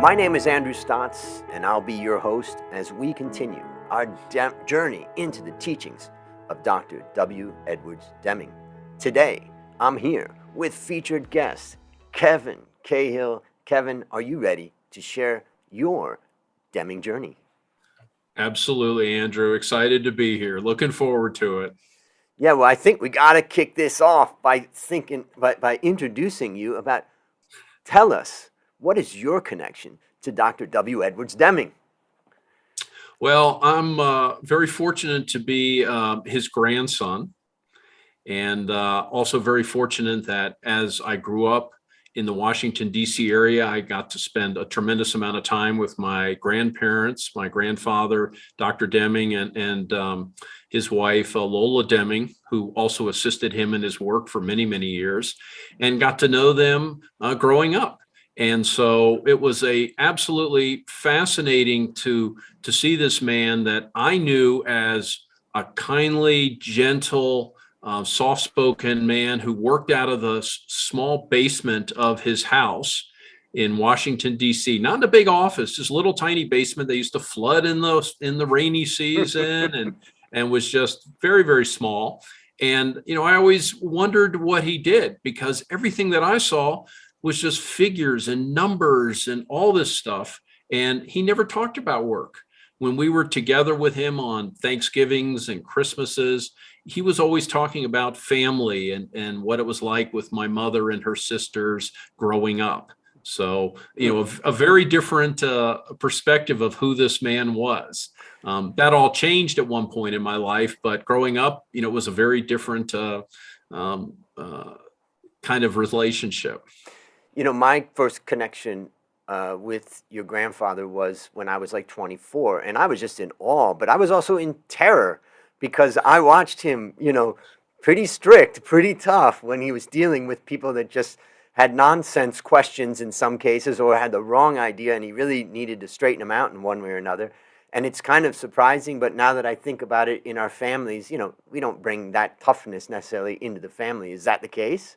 My name is Andrew Stotz, and I'll be your host as we continue our journey into the teachings of Dr. W. Edwards Deming. Today, I'm here with featured guest, Kevin Cahill. Kevin, are you ready to share your Deming journey? Absolutely, Andrew. Excited to be here. Looking forward to it. Yeah, well, I think we got to kick this off by introducing you about, tell us, what is your connection to Dr. W. Edwards Deming? Well, I'm very fortunate to be his grandson, and also very fortunate that as I grew up in the Washington, D.C. area, I got to spend a tremendous amount of time with my grandparents, my grandfather, Dr. Deming, and his wife, Lola Deming, who also assisted him in his work for many, many years, and got to know them growing up. And so it was absolutely fascinating to see this man that I knew as a kindly, gentle, soft-spoken man who worked out of the small basement of his house in Washington, D.C. Not in a big office, just a little tiny basement. They used to flood in the rainy season and was just very, very small. And, I always wondered what he did, because everything that I saw was just figures and numbers and all this stuff. And he never talked about work. When we were together with him on Thanksgivings and Christmases, he was always talking about family and what it was like with my mother and her sisters growing up. So, a very different perspective of who this man was. That all changed at one point in my life, but growing up, it was a very different kind of relationship. My first connection with your grandfather was when I was like 24, and I was just in awe, but I was also in terror because I watched him, pretty strict, pretty tough when he was dealing with people that just had nonsense questions in some cases or had the wrong idea, and he really needed to straighten them out in one way or another. And it's kind of surprising, but now that I think about it, in our families, we don't bring that toughness necessarily into the family. Is that the case?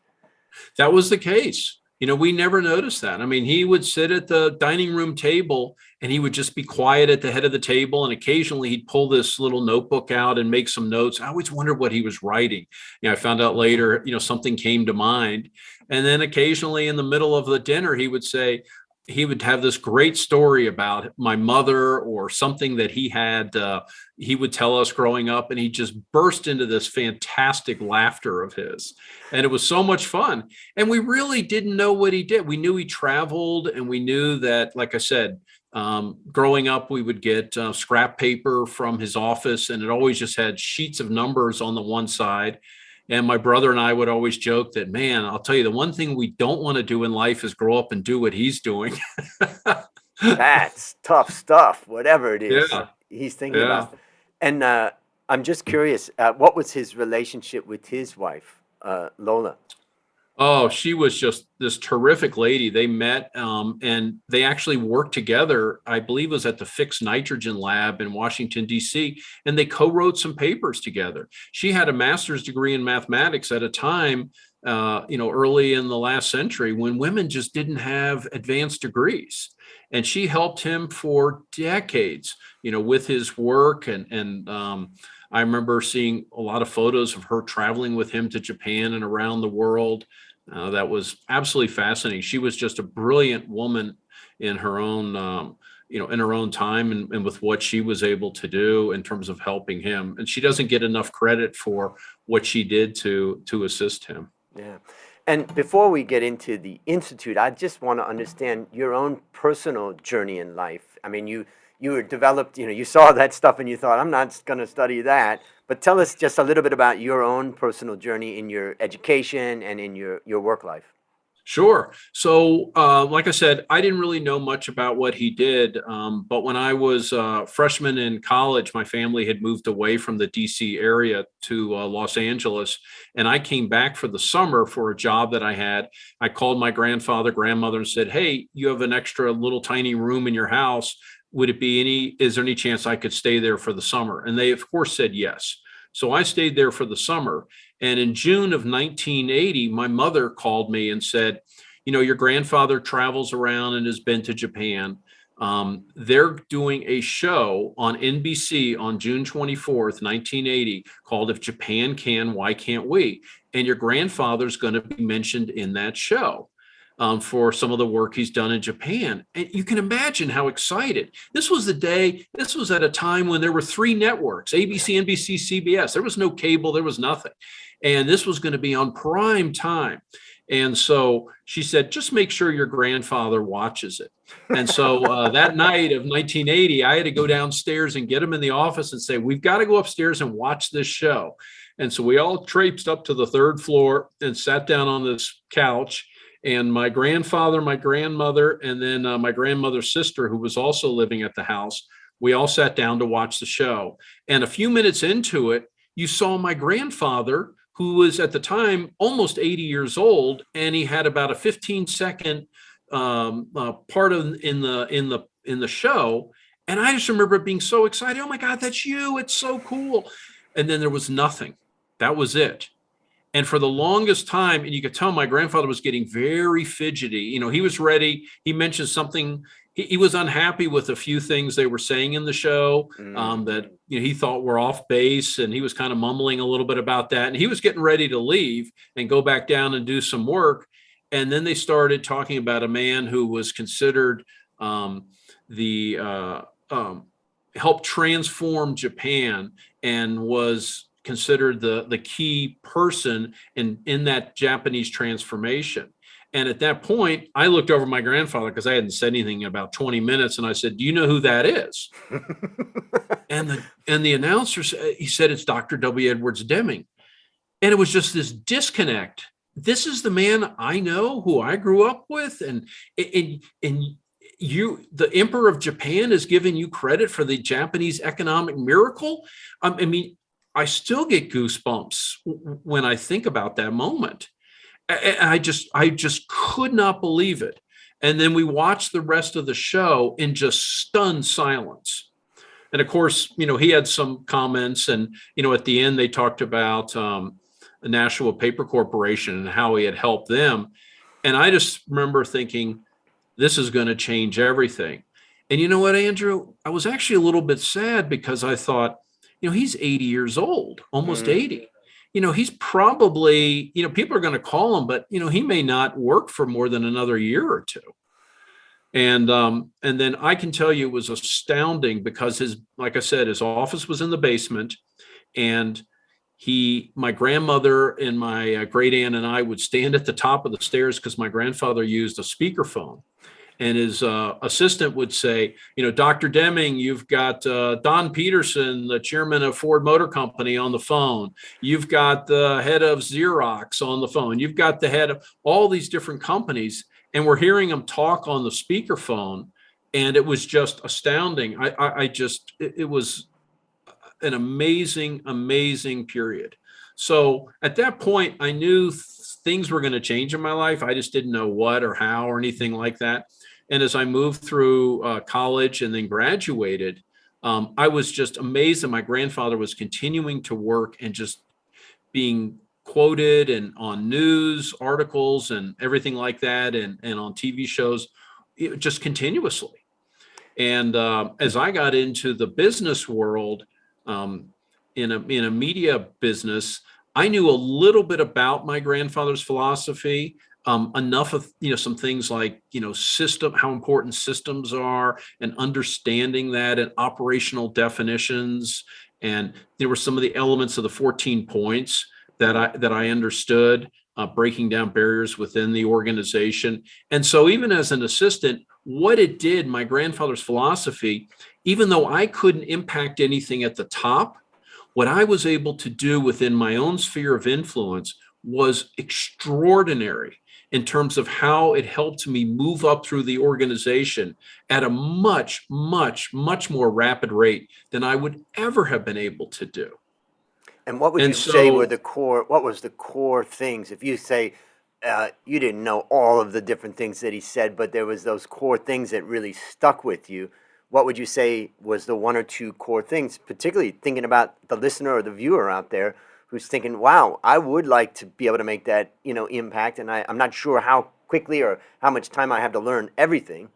That was the case. We never noticed that. I mean, he would sit at the dining room table and he would just be quiet at the head of the table. And occasionally he'd pull this little notebook out and make some notes. I always wondered what he was writing. I found out later, something came to mind. And then occasionally in the middle of the dinner, he would have this great story about my mother or something that he would tell us growing up, and he just burst into this fantastic laughter of his. And it was so much fun. And we really didn't know what he did. We knew he traveled, and we knew that, like I said, growing up, we would get scrap paper from his office, and it always just had sheets of numbers on the one side. And my brother and I would always joke that, man, I'll tell you, the one thing we don't want to do in life is grow up and do what he's doing. That's tough stuff, whatever it is he's thinking Yeah. about. And I'm just curious, what was his relationship with his wife, Lola? Oh, she was just this terrific lady. They met and they actually worked together. I believe it was at the Fixed Nitrogen Lab in Washington, D.C., and they co-wrote some papers together. She had a master's degree in mathematics at a time, early in the last century when women just didn't have advanced degrees. And she helped him for decades, with his work. And I remember seeing a lot of photos of her traveling with him to Japan and around the world. That was absolutely fascinating. She was just a brilliant woman in her own, in her own time and with what she was able to do in terms of helping him. And she doesn't get enough credit for what she did to assist him. Yeah. And before we get into the Institute, I just want to understand your own personal journey in life. I mean, you were developed, you saw that stuff and you thought, I'm not going to study that. But tell us just a little bit about your own personal journey in your education and in your work life. Sure. So, like I said, I didn't really know much about what he did. But when I was a freshman in college, my family had moved away from the DC area to Los Angeles. And I came back for the summer for a job that I had. I called my grandfather, grandmother and said, hey, you have an extra little tiny room in your house. Is there any chance I could stay there for the summer? And they, of course, said yes. So I stayed there for the summer. And in June of 1980, my mother called me and said, your grandfather travels around and has been to Japan. They're doing a show on NBC on June 24th, 1980, called If Japan Can, Why Can't We? And your grandfather's going to be mentioned in that show. For some of the work he's done in Japan. And you can imagine how excited. This was at a time when there were 3 networks, ABC, NBC, CBS. There was no cable, there was nothing. And this was going to be on prime time. And so she said, just make sure your grandfather watches it. And so that night of 1980, I had to go downstairs and get him in the office and say, we've got to go upstairs and watch this show. And so we all traipsed up to the 3rd floor and sat down on this couch. And my grandfather, my grandmother, and then my grandmother's sister, who was also living at the house, we all sat down to watch the show. And a few minutes into it, you saw my grandfather, who was at the time almost 80 years old, and he had about a 15-second part in the show. And I just remember being so excited. Oh my God, that's you! It's so cool. And then there was nothing. That was it. And for the longest time, and you could tell my grandfather was getting very fidgety. He was ready. He mentioned something. He was unhappy with a few things they were saying in the show that he thought were off base. And he was kind of mumbling a little bit about that. And he was getting ready to leave and go back down and do some work. And then they started talking about a man who was considered helped transform Japan and was considered the key person in that Japanese transformation. And at that point, I looked over my grandfather because I hadn't said anything in about 20 minutes. And I said, do you know who that is? and the announcer, he said, it's Dr. W. Edwards Deming. And it was just this disconnect. This is the man I know, who I grew up with. And you, the Emperor of Japan, is giving you credit for the Japanese economic miracle. I still get goosebumps when I think about that moment. I just could not believe it. And then we watched the rest of the show in just stunned silence. And of course, he had some comments, and, at the end they talked about the National Paper Corporation and how he had helped them. And I just remember thinking, this is going to change everything. And you know what, Andrew? I was actually a little bit sad because I thought, he's 80 years old, almost 80. He's probably, people are going to call him, but, he may not work for more than another year or two. And then I can tell you it was astounding because like I said, his office was in the basement, and my grandmother and my great aunt and I would stand at the top of the stairs because my grandfather used a speakerphone. And his assistant would say, Dr. Deming, you've got Don Peterson, the chairman of Ford Motor Company, on the phone. You've got the head of Xerox on the phone. You've got the head of all these different companies. And we're hearing them talk on the speakerphone. And it was just astounding. It was an amazing, amazing period. So at that point, I knew things were going to change in my life. I just didn't know what or how or anything like that. And as I moved through college and then graduated, I was just amazed that my grandfather was continuing to work and just being quoted and on news articles and everything like that, and on TV shows, just continuously. And as I got into the business world, in a media business, I knew a little bit about my grandfather's philosophy, enough of, some things like, how important systems are, and understanding that, and operational definitions. And there were some of the elements of the 14 points that I understood, breaking down barriers within the organization. And so even as an assistant, what it did, my grandfather's philosophy, even though I couldn't impact anything at the top, what I was able to do within my own sphere of influence was extraordinary in terms of how it helped me move up through the organization at a much, much, much more rapid rate than I would ever have been able to do. And what would you say were what was the core things? If you say you didn't know all of the different things that he said, but there was those core things that really stuck with you, what would you say was the 1 or 2 core things, particularly thinking about the listener or the viewer out there who's thinking, wow, I would like to be able to make that, impact, and I'm not sure how quickly or how much time I have to learn everything.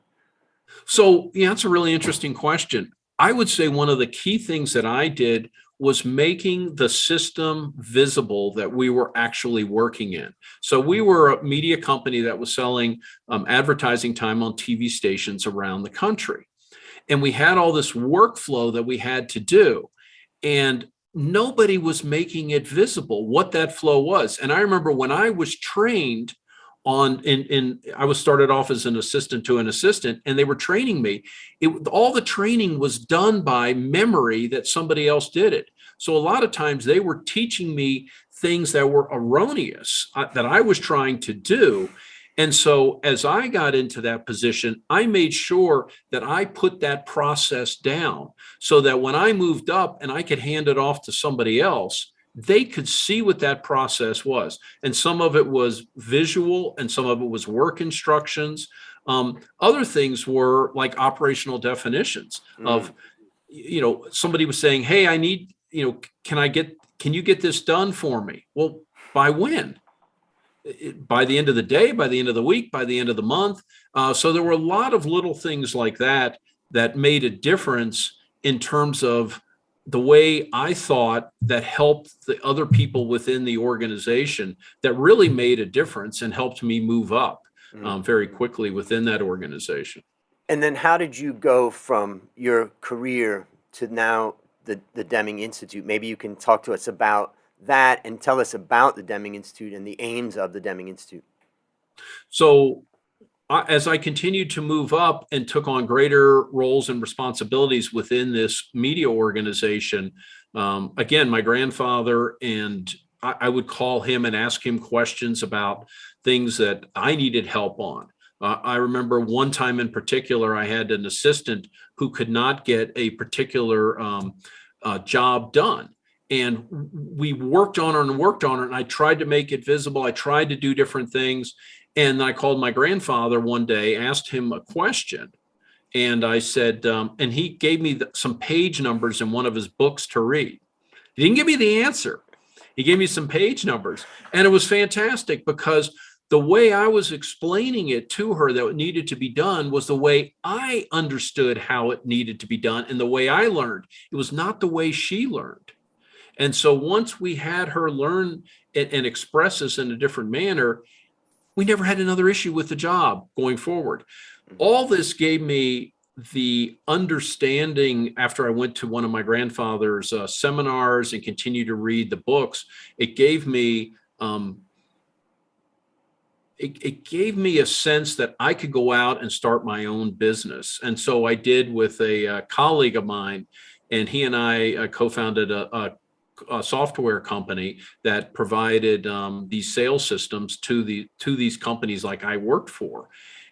So, yeah, that's a really interesting question. I would say one of the key things that I did was making the system visible that we were actually working in. So we were a media company that was selling advertising time on TV stations around the country. And we had all this workflow that we had to do. And nobody was making it visible what that flow was. And I remember when I was trained I was started off as an assistant to an assistant, and they were training me. All the training was done by memory that somebody else did it. So a lot of times they were teaching me things that were erroneous that I was trying to do. And so as I got into that position, I made sure that I put that process down so that when I moved up and I could hand it off to somebody else, they could see what that process was. And some of it was visual and some of it was work instructions. Other things were like operational definitions of, somebody was saying, hey, I need, can you get this done for me? Well, by when? By the end of the day, by the end of the week, by the end of the month. So there were a lot of little things like that that made a difference in terms of the way I thought that helped the other people within the organization, that really made a difference and helped me move up very quickly within that organization. And then how did you go from your career to now the Deming Institute? Maybe you can talk to us about that and tell us about the Deming Institute and the aims of the Deming Institute. So as I continued to move up and took on greater roles and responsibilities within this media organization, again, my grandfather, and I would call him and ask him questions about things that I needed help on. I remember one time in particular, I had an assistant who could not get a particular job done. And we worked on it, and I tried to make it visible. I tried to do different things. And I called my grandfather one day, asked him a question. And I said, and he gave me some page numbers in one of his books to read. He didn't give me the answer. He gave me some page numbers. And it was fantastic because the way I was explaining it to her that it needed to be done was the way I understood how it needed to be done and the way I learned. It was not the way she learned. And so once we had her learn and express this in a different manner, we never had another issue with the job going forward. All this gave me the understanding after I went to one of my grandfather's seminars and continued to read the books. It gave me it gave me a sense that I could go out and start my own business. And so I did with a colleague of mine, and he and I co-founded a software company that provided these sales systems to these companies like I worked for.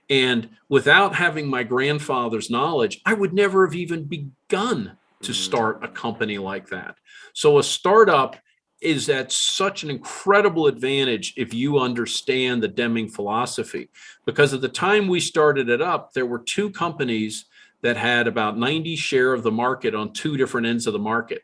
And without having my grandfather's knowledge, I would never have even begun to start a company like that. So a startup is at such an incredible advantage if you understand the Deming philosophy, because at the time we started it up, there were two companies that had about 90 share of the market on two different ends of the market.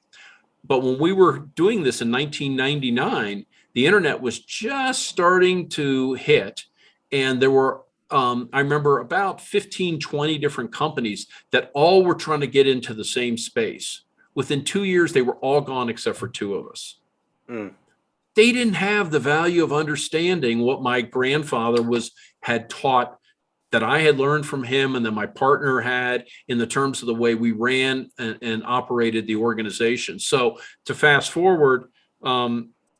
But when we were doing this in 1999, the internet was just starting to hit. And there were, I remember about 15, 20 different companies that all were trying to get into the same space. Within 2 years, they were all gone except for two of us. They didn't have the value of understanding what my grandfather had taught, that I had learned from him and that my partner had, in the terms of the way we ran and operated the organization. So to fast forward,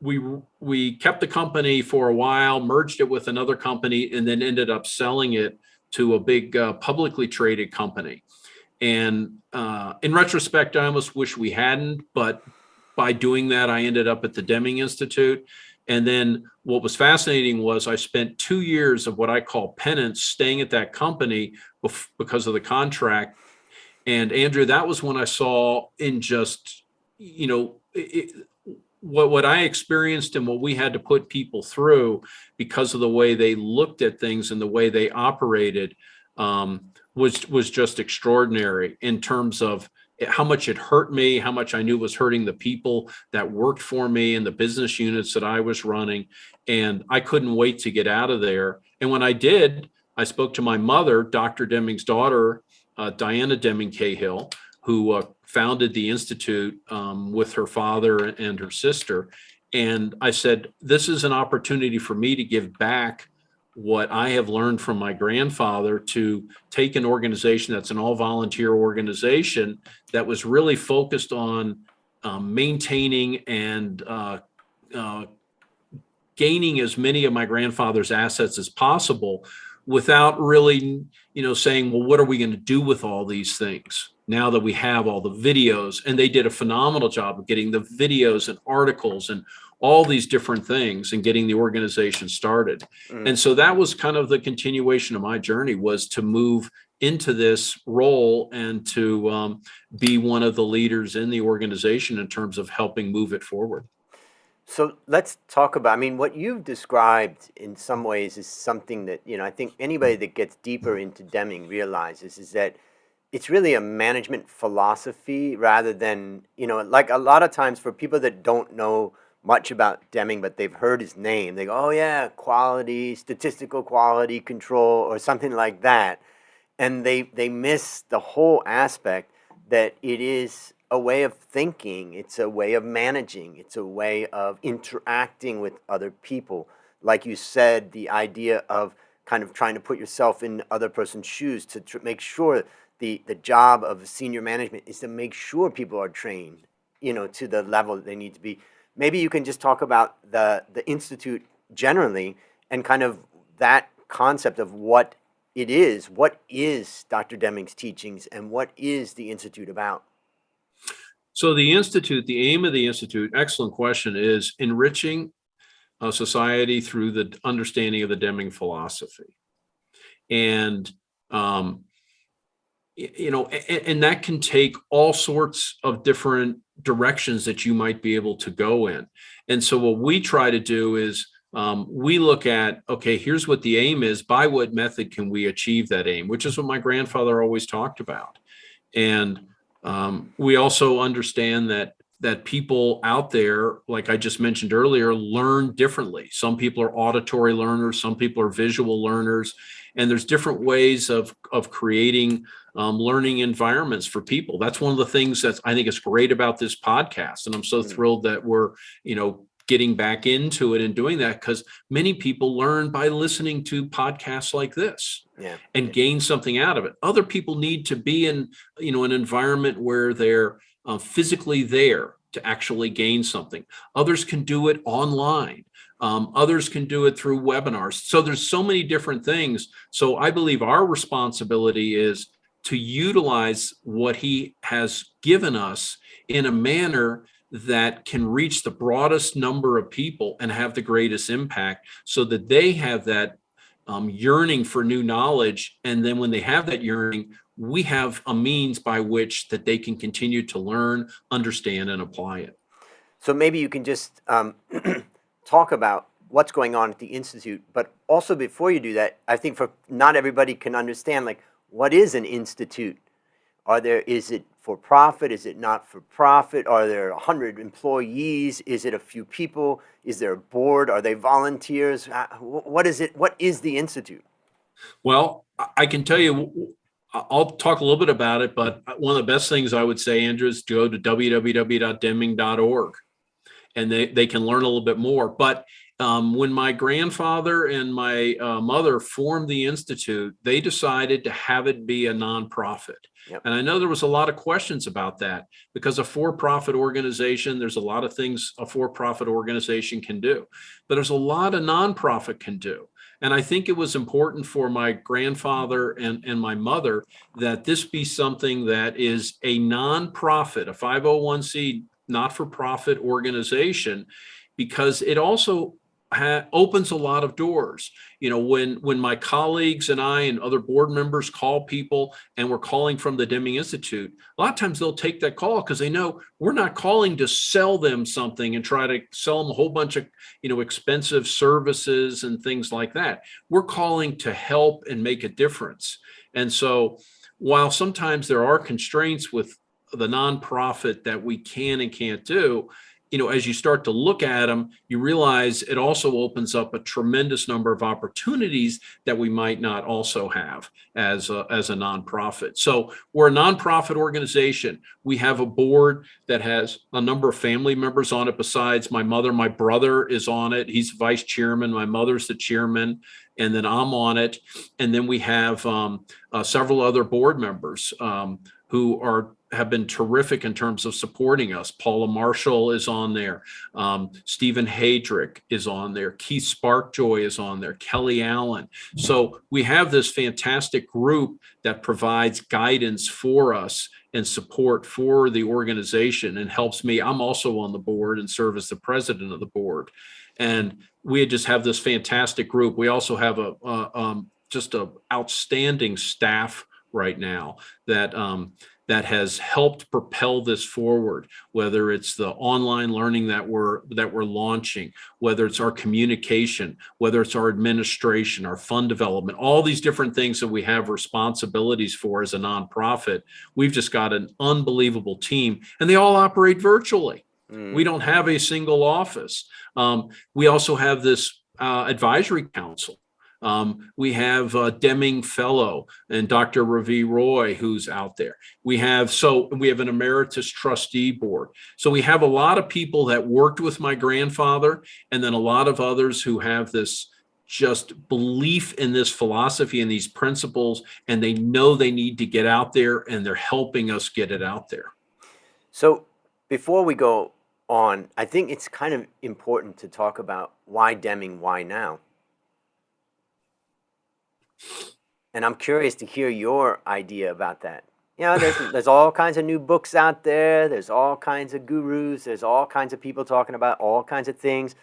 we kept the company for a while, merged it with another company, and then ended up selling it to a big publicly traded company. And in retrospect, I almost wish we hadn't, but by doing that, I ended up at the Deming Institute. And then what was fascinating was I spent 2 years of what I call penance staying at that company because of the contract. And Andrew, that was when I saw in just, what I experienced and what we had to put people through because of the way they looked at things and the way they operated was just extraordinary in terms of how much it hurt me, how much I knew was hurting the people that worked for me and the business units that I was running. And I couldn't wait to get out of there. And when I did, I spoke to my mother, Dr. Deming's daughter, Diana Deming Cahill, who founded the Institute with her father and her sister. And I said, this is an opportunity for me to give back what I have learned from my grandfather, to take an organization that's an all-volunteer organization that was really focused on maintaining and gaining as many of my grandfather's assets as possible, without really, saying, well, what are we going to do with all these things now that we have all the videos? And they did a phenomenal job of getting the videos and articles and all these different things and getting the organization started. And so that was kind of the continuation of my journey, was to move into this role and to be one of the leaders in the organization in terms of helping move it forward. So let's talk about, I mean, what you've described in some ways is something that, I think anybody that gets deeper into Deming realizes, is that it's really a management philosophy rather than, like a lot of times for people that don't know much about Deming, but they've heard his name, they go, oh yeah, quality, statistical quality control or something like that. And they miss the whole aspect that it is a way of thinking, it's a way of managing, it's a way of interacting with other people. Like you said, the idea of kind of trying to put yourself in other person's shoes to make sure the job of senior management is to make sure people are trained, to the level that they need to be. Maybe you can just talk about the Institute generally and kind of that concept of what it is. What is Dr. Deming's teachings and what is the Institute about? So the Institute, the aim of the Institute, excellent question, is enriching society through the understanding of the Deming philosophy. And, and that can take all sorts of different directions that you might be able to go in. And so what we try to do is we look at, okay, here's what the aim is. By what method can we achieve that aim? Which is what my grandfather always talked about. And we also understand that people out there, like I just mentioned earlier, learn differently. Some people are auditory learners, some people are visual learners, and there's different ways of creating learning environments for people. That's one of the things that I think is great about this podcast, and I'm so thrilled that we're getting back into it and doing that, because many people learn by listening to podcasts like this and gain something out of it. Other people need to be in, an environment where they're physically there to actually gain something. Others can do it online. Others can do it through webinars. So there's so many different things. So I believe our responsibility is to utilize what he has given us in a manner that can reach the broadest number of people and have the greatest impact, so that they have that yearning for new knowledge. And then when they have that yearning, we have a means by which that they can continue to learn, understand, and apply it. So maybe you can just talk about what's going on at the Institute, but also before you do that, I think for not everybody can understand, like, what is an institute? Is it for profit? Is it not for profit? Are there 100 employees? Is it a few people? Is there a board? Are they volunteers? What is it? What is the Institute? Well, I can tell you, I'll talk a little bit about it, but one of the best things I would say, Andrew, is to go to www.deming.org, and they can learn a little bit more. But when my grandfather and my mother formed the Institute, they decided to have it be a nonprofit. Yep. And I know there was a lot of questions about that, because a for-profit organization, there's a lot of things a for-profit organization can do, but there's a lot a nonprofit can do. And I think it was important for my grandfather and my mother that this be something that is a nonprofit, a 501c not-for-profit organization, because it also opens a lot of doors. When my colleagues and I and other board members call people, and we're calling from the Deming Institute, a lot of times they'll take that call because they know we're not calling to sell them something and try to sell them a whole bunch of, expensive services and things like that. We're calling to help and make a difference. And so while sometimes there are constraints with the nonprofit that we can and can't do, as you start to look at them, you realize it also opens up a tremendous number of opportunities that we might not also have as a nonprofit. So we're a nonprofit organization. We have a board that has a number of family members on it besides my mother. My brother is on it. He's vice chairman. My mother's the chairman. And then I'm on it. And then we have several other board members who have been terrific in terms of supporting us. Paula Marshall is on there. Stephen Hadrick is on there. Keith Sparkjoy is on there. Kelly Allen. So we have this fantastic group that provides guidance for us and support for the organization and helps me. I'm also on the board and serve as the president of the board. And we just have this fantastic group. We also have just a outstanding staff right now that has helped propel this forward, whether it's the online learning that we're launching, whether it's our communication, whether it's our administration, our fund development, all these different things that we have responsibilities for as a nonprofit. We've just got an unbelievable team, and they all operate virtually. We don't have a single office. We also have this advisory council. We have Deming Fellow and Dr. Ravi Roy, who's out there. We have an emeritus trustee board. So we have a lot of people that worked with my grandfather, and then a lot of others who have this just belief in this philosophy and these principles, and they know they need to get out there, and they're helping us get it out there. So before we go on, I think it's kind of important to talk about why Deming, why now? And I'm curious to hear your idea about that. There's all kinds of new books out there. There's all kinds of gurus. There's all kinds of people talking about all kinds of things.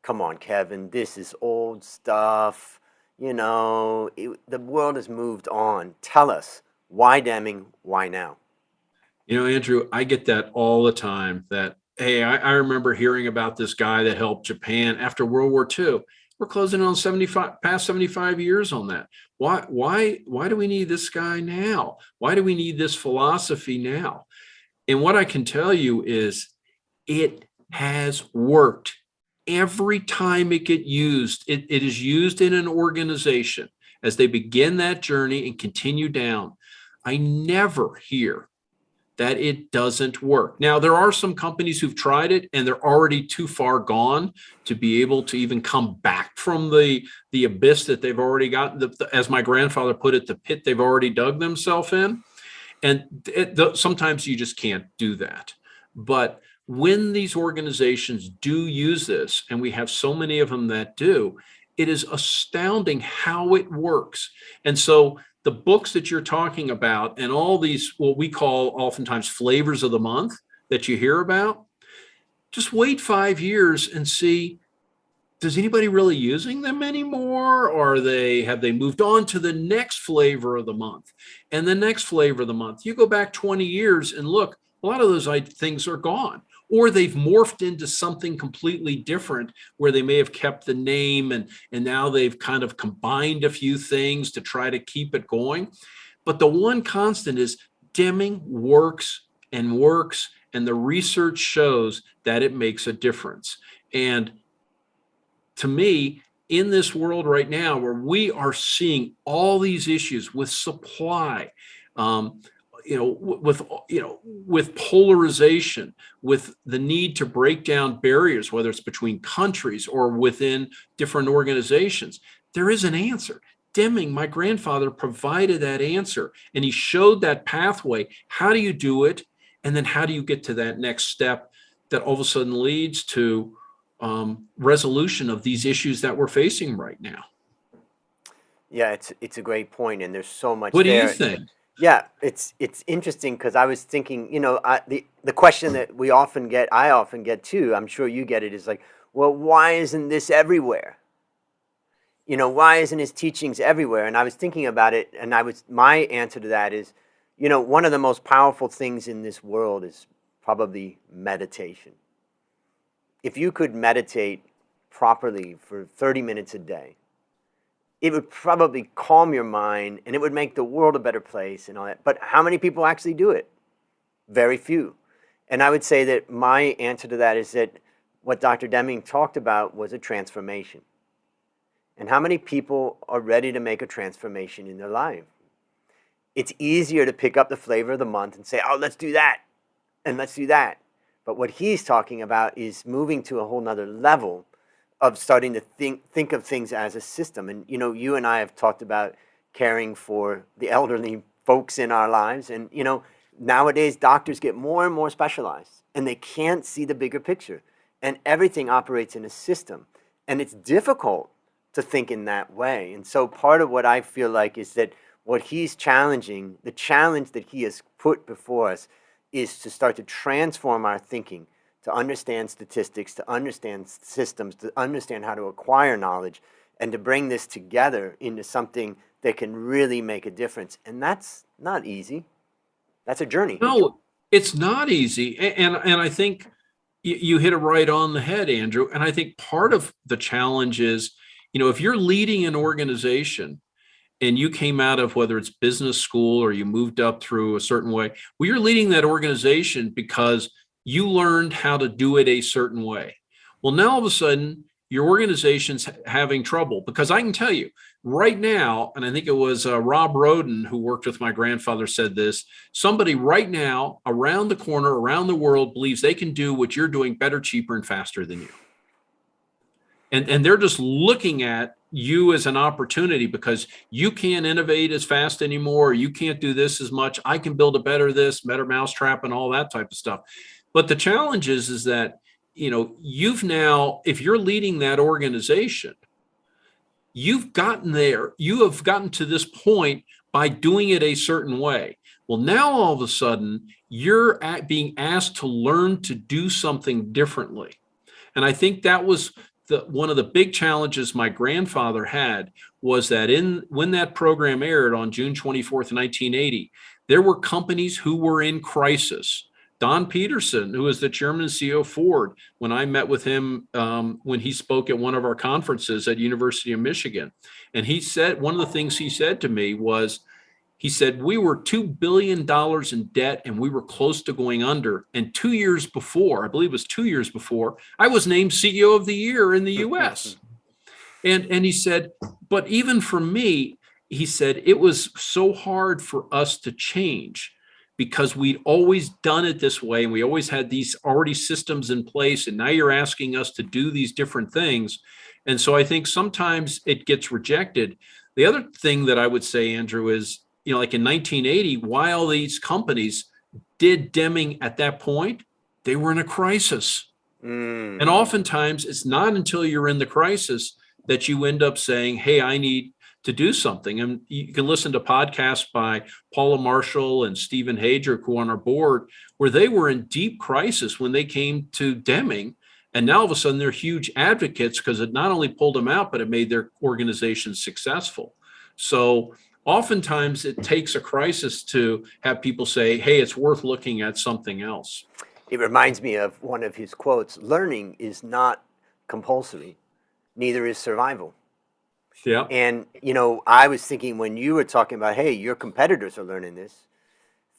Come on, Kevin, this is old stuff. The world has moved on. Tell us, why Deming, why now? Andrew, I get that all the time that, hey, I remember hearing about this guy that helped Japan after World War II. We're closing on past 75 years on that. Why do we need this guy now? Why do we need this philosophy now? And what I can tell you is it has worked. Every time it gets used, it is used in an organization as they begin that journey and continue down. I never hear that it doesn't work. Now, there are some companies who've tried it and they're already too far gone to be able to even come back from the abyss that they've already gotten, as my grandfather put it, the pit they've already dug themselves in. And sometimes you just can't do that. But when these organizations do use this, and we have so many of them that do, it is astounding how it works. And so the books that you're talking about and all these, what we call oftentimes flavors of the month that you hear about, just wait 5 years and see, does anybody really using them anymore? Or have they moved on to the next flavor of the month and the next flavor of the month? You go back 20 years and look, a lot of those things are gone, or they've morphed into something completely different where they may have kept the name and now they've kind of combined a few things to try to keep it going. But the one constant is Deming works, and the research shows that it makes a difference. And to me, in this world right now where we are seeing all these issues with supply, with polarization, with the need to break down barriers, whether it's between countries or within different organizations, there is an answer. Deming, my grandfather, provided that answer, and he showed that pathway. How do you do it? And then how do you get to that next step that all of a sudden leads to resolution of these issues that we're facing right now? Yeah, it's a great point, and there's so much What do there. you think? Yeah, it's interesting because I was thinking, the question that I often get too, I'm sure you get it, is like, well, why isn't this everywhere? Why isn't his teachings everywhere? And I was thinking about it, and my answer to that is, one of the most powerful things in this world is probably meditation. If you could meditate properly for 30 minutes a day, it would probably calm your mind and it would make the world a better place and all that. But how many people actually do it? Very few. And I would say that my answer to that is that what Dr. Deming talked about was a transformation. And how many people are ready to make a transformation in their life? It's easier to pick up the flavor of the month and say, oh, let's do that, and let's do that. But what he's talking about is moving to a whole nother level of starting to think of things as a system. And, you know, you and I have talked about caring for the elderly folks in our lives. And, you know, nowadays doctors get more and more specialized and they can't see the bigger picture. And everything operates in a system. And it's difficult to think in that way. And so part of what I feel like is that what he's challenging, the challenge that he has put before us, is to start to transform our thinking, to understand statistics, to understand systems, to understand how to acquire knowledge, and to bring this together into something that can really make a difference. And that's not easy. That's a journey. No, it's not easy. And I think you hit it right on the head, Andrew. And I think part of the challenge is, you know, if you're leading an organization and you came out of whether it's business school or you moved up through a certain way, well, you're leading that organization because you learned how to do it a certain way. Well, now all of a sudden, your organization's having trouble, because I can tell you right now, and I think it was Rob Roden who worked with my grandfather said this, somebody right now around the corner, around the world believes they can do what you're doing better, cheaper, and faster than you. And they're just looking at you as an opportunity because you can't innovate as fast anymore. You can't do this as much. I can build a better mousetrap and all that type of stuff. But the challenge is that, you know, you've now, if you're leading that organization, you've gotten there. You have gotten to this point by doing it a certain way. Well, now all of a sudden, you're being asked to learn to do something differently. And I think that was one of the big challenges my grandfather had, was that when that program aired on June 24th, 1980, there were companies who were in crisis. Don Peterson, who was the chairman and CEO of Ford, when I met with him when he spoke at one of our conferences at University of Michigan, and he said, one of the things he said to me was, he said, we were $2 billion in debt and we were close to going under. And 2 years before, I believe it was 2 years before, I was named CEO of the year in the US. And he said, but even for me, he said, it was so hard for us to change because we'd always done it this way. And we always had these already systems in place. And now you're asking us to do these different things. And so I think sometimes it gets rejected. The other thing that I would say, Andrew, is, you know, like in 1980, while these companies did Deming at that point, they were in a crisis. And oftentimes it's not until you're in the crisis that you end up saying, hey, I need to do something. And you can listen to podcasts by Paula Marshall and Stephen Hager, who are on our board, where they were in deep crisis when they came to Deming. And now all of a sudden they're huge advocates because it not only pulled them out, but it made their organization successful. So oftentimes it takes a crisis to have people say, hey, it's worth looking at something else. It reminds me of one of his quotes: learning is not compulsory, neither is survival. Yeah. And, you know, I was thinking when you were talking about, hey, your competitors are learning this,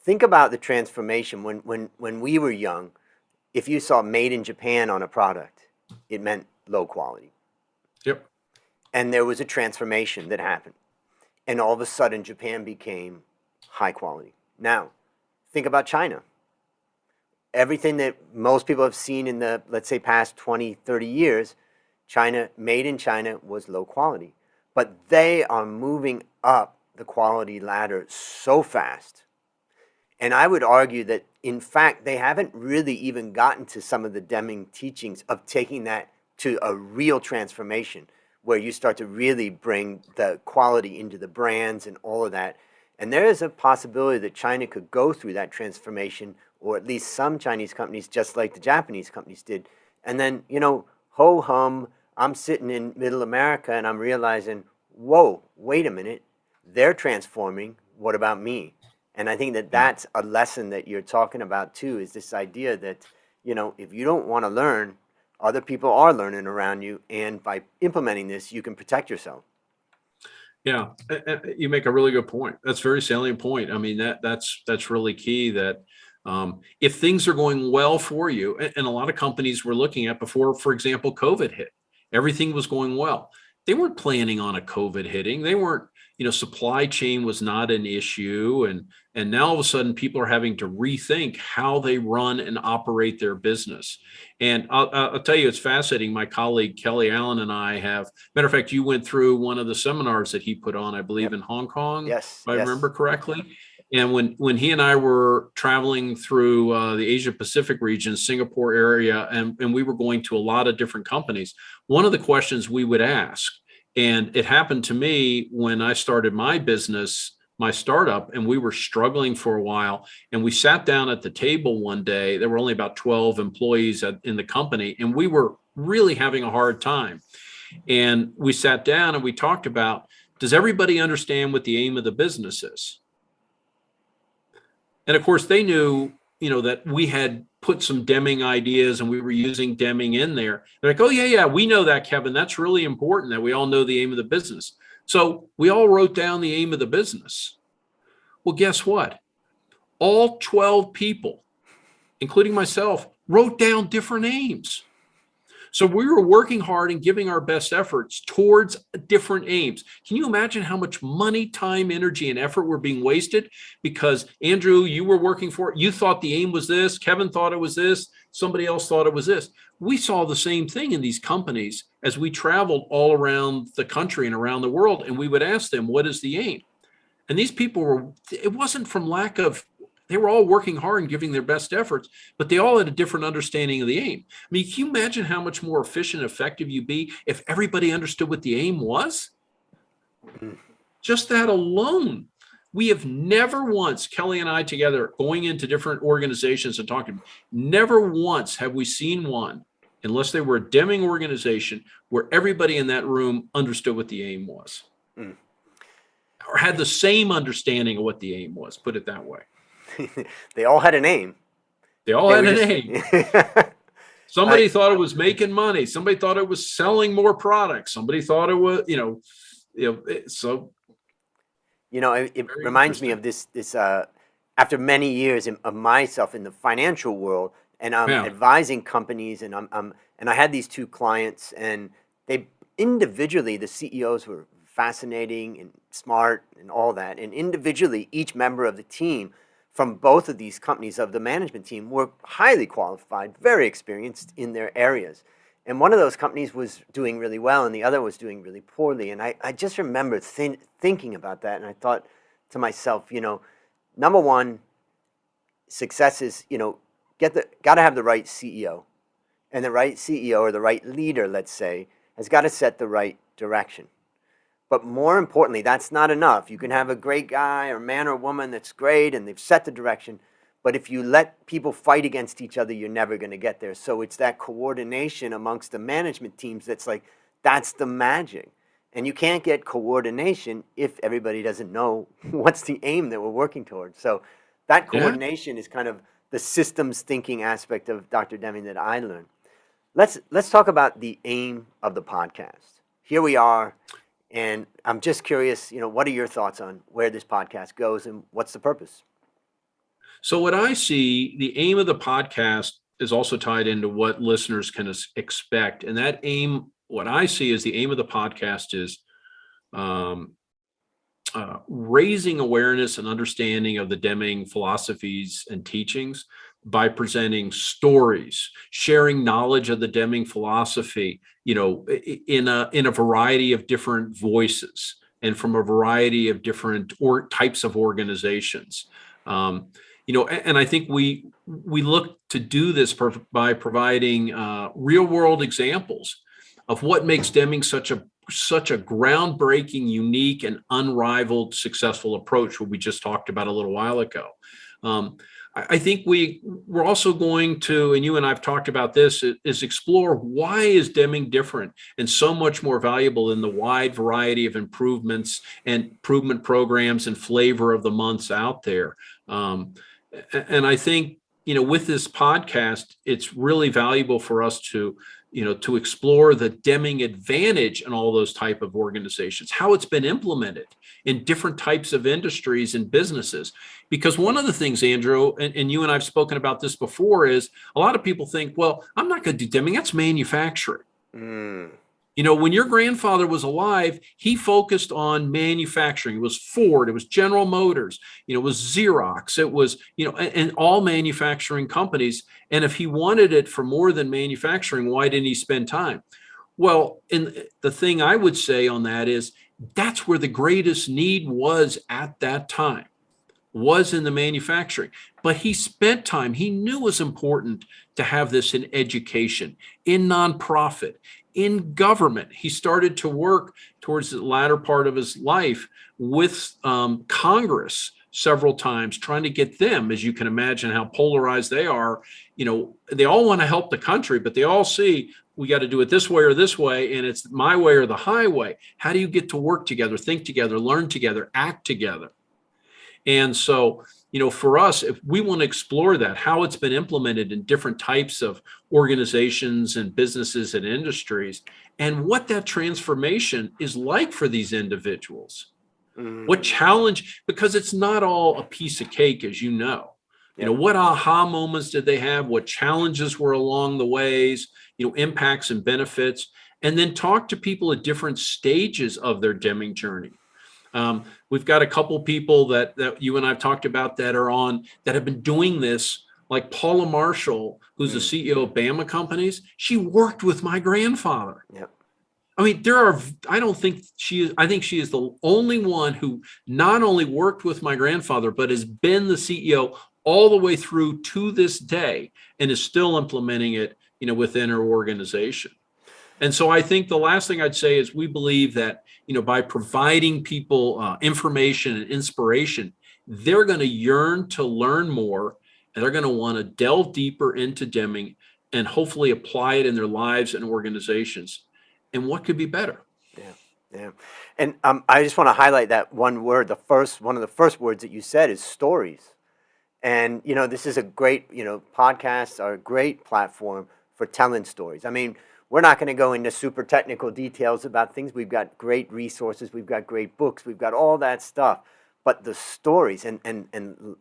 think about the transformation. When we were young, if you saw made in Japan on a product, it meant low quality. Yep. And there was a transformation that happened. And all of a sudden, Japan became high quality. Now, think about China. Everything that most people have seen in the, let's say, past 20, 30 years, China, made in China, was low quality. But they are moving up the quality ladder so fast. And I would argue that, in fact, they haven't really even gotten to some of the Deming teachings of taking that to a real transformation, where you start to really bring the quality into the brands and all of that. And there is a possibility that China could go through that transformation, or at least some Chinese companies, just like the Japanese companies did. And then, you know, ho hum, I'm sitting in middle America and I'm realizing, whoa, wait a minute, they're transforming, what about me? And I think that that's a lesson that you're talking about too, is this idea that, you know, if you don't want to learn, other people are learning around you, and by implementing this, you can protect yourself. Yeah, you make a really good point. That's a very salient point. I mean, that's really key, that If things are going well for you, and a lot of companies were looking at before, for example, COVID hit, everything was going well. They weren't planning on a COVID hitting. They weren't, supply chain was not an issue. And now all of a sudden people are having to rethink how they run and operate their business. And I'll tell you, it's fascinating. My colleague, Kelly Allen, and I have, matter of fact, you went through one of the seminars that he put on, I believe, in Hong Kong, Yes, if I remember correctly. And when he and I were traveling through the Asia Pacific region, Singapore area, and we were going to a lot of different companies, one of the questions we would ask, and it happened to me when I started my business, my startup, and we were struggling for a while, and we sat down at the table one day. There were only about 12 employees in the company, and we were really having a hard time. And we sat down and we talked about, does everybody understand what the aim of the business is? And of course, they knew, that we had put some Deming ideas and we were using Deming in there. They're like, oh, yeah, we know that, Kevin. That's really important that we all know the aim of the business. So we all wrote down the aim of the business. Well, guess what? All 12 people, including myself, wrote down different aims. So we were working hard and giving our best efforts towards different aims. Can you imagine how much money, time, energy, and effort were being wasted? Because Andrew, you were working for it. You thought the aim was this. Kevin thought it was this. Somebody else thought it was this. We saw the same thing in these companies as we traveled all around the country and around the world. And we would ask them, what is the aim? And these people it wasn't from lack of, they were all working hard and giving their best efforts, but they all had a different understanding of the aim. I mean, can you imagine how much more efficient and effective you'd be if everybody understood what the aim was? Just that alone. We have never once, Kelly and I together, going into different organizations and talking, never once have we seen one, unless they were a Deming organization, where everybody in that room understood what the aim was. Or had the same understanding of what the aim was, put it that way. They all had a name. They all had a name. Somebody thought it was making money. Somebody thought it was selling more products. Somebody thought it was, so. It reminds me of this after many years of myself in the financial world, and I'm advising companies, and I had these two clients, and they individually, the CEOs were fascinating and smart and all that, and individually, each member of the team from both of these companies of the management team were highly qualified, very experienced in their areas. And one of those companies was doing really well and the other was doing really poorly. And I just remember thinking about that, and I thought to myself, number one, success is, got to have the right CEO. And the right CEO, or the right leader, let's say, has got to set the right direction. But more importantly, that's not enough. You can have a great guy or man or woman that's great and they've set the direction, but if you let people fight against each other, you're never going to get there. So it's that coordination amongst the management teams that's the magic. And you can't get coordination if everybody doesn't know what's the aim that we're working towards. So that coordination is kind of the systems thinking aspect of Dr. Deming that I learned. Let's talk about the aim of the podcast. Here we are. And I'm just curious, what are your thoughts on where this podcast goes and what's the purpose? So what I see, the aim of the podcast is also tied into what listeners can expect. And that aim, what I see is the aim of the podcast is raising awareness and understanding of the Deming philosophies and teachings by presenting stories, sharing knowledge of the Deming philosophy, in a variety of different voices and from a variety of different types of organizations. And I think we look to do this by providing real world examples of what makes Deming such a groundbreaking, unique, and unrivaled successful approach, what we just talked about a little while ago. I think we're also going to, and you and I've talked about this, is explore why is Deming different and so much more valuable in the wide variety of improvement programs and flavor of the months out there. And I think, with this podcast, it's really valuable for us to to explore the Deming advantage in all those type of organizations, how it's been implemented in different types of industries and businesses. Because one of the things, Andrew, and you and I've spoken about this before, is a lot of people think, well, I'm not going to do Deming, that's manufacturing. Mm. When your grandfather was alive, he focused on manufacturing. It was Ford, it was General Motors, it was Xerox, it was, and all manufacturing companies. And if he wanted it for more than manufacturing, why didn't he spend time? Well, and the thing I would say on that is that's where the greatest need was at that time, was in the manufacturing. But he spent time, he knew it was important to have this in education, in nonprofit, in government. He started to work towards the latter part of his life with Congress several times, trying to get them, as you can imagine how polarized they are. They all want to help the country, but they all see we got to do it this way or this way, and it's my way or the highway. How do you get to work together, think together, learn together, act together? And so, for us, if we want to explore that, how it's been implemented in different types of organizations and businesses and industries, and what that transformation is like for these individuals, what challenge, because it's not all a piece of cake, as you know. What aha moments did they have? What challenges were along the ways, impacts and benefits, and then talk to people at different stages of their Deming journey. We've got a couple people that you and I've talked about that have been doing this, like Paula Marshall, who's the CEO of Bama Companies. She worked with my grandfather. Yep. I mean, I think she is the only one who not only worked with my grandfather, but has been the CEO all the way through to this day and is still implementing it, within her organization. And so I think the last thing I'd say is we believe that, by providing people information and inspiration, they're going to yearn to learn more, and they're going to want to delve deeper into Deming and hopefully apply it in their lives and organizations. And what could be better? Yeah. And I just want to highlight that one word. One of the first words that you said is stories. And, this is a great, podcasts are a great platform for telling stories. I mean, we're not going to go into super technical details about things. We've got great resources. We've got great books. We've got all that stuff. But the stories, and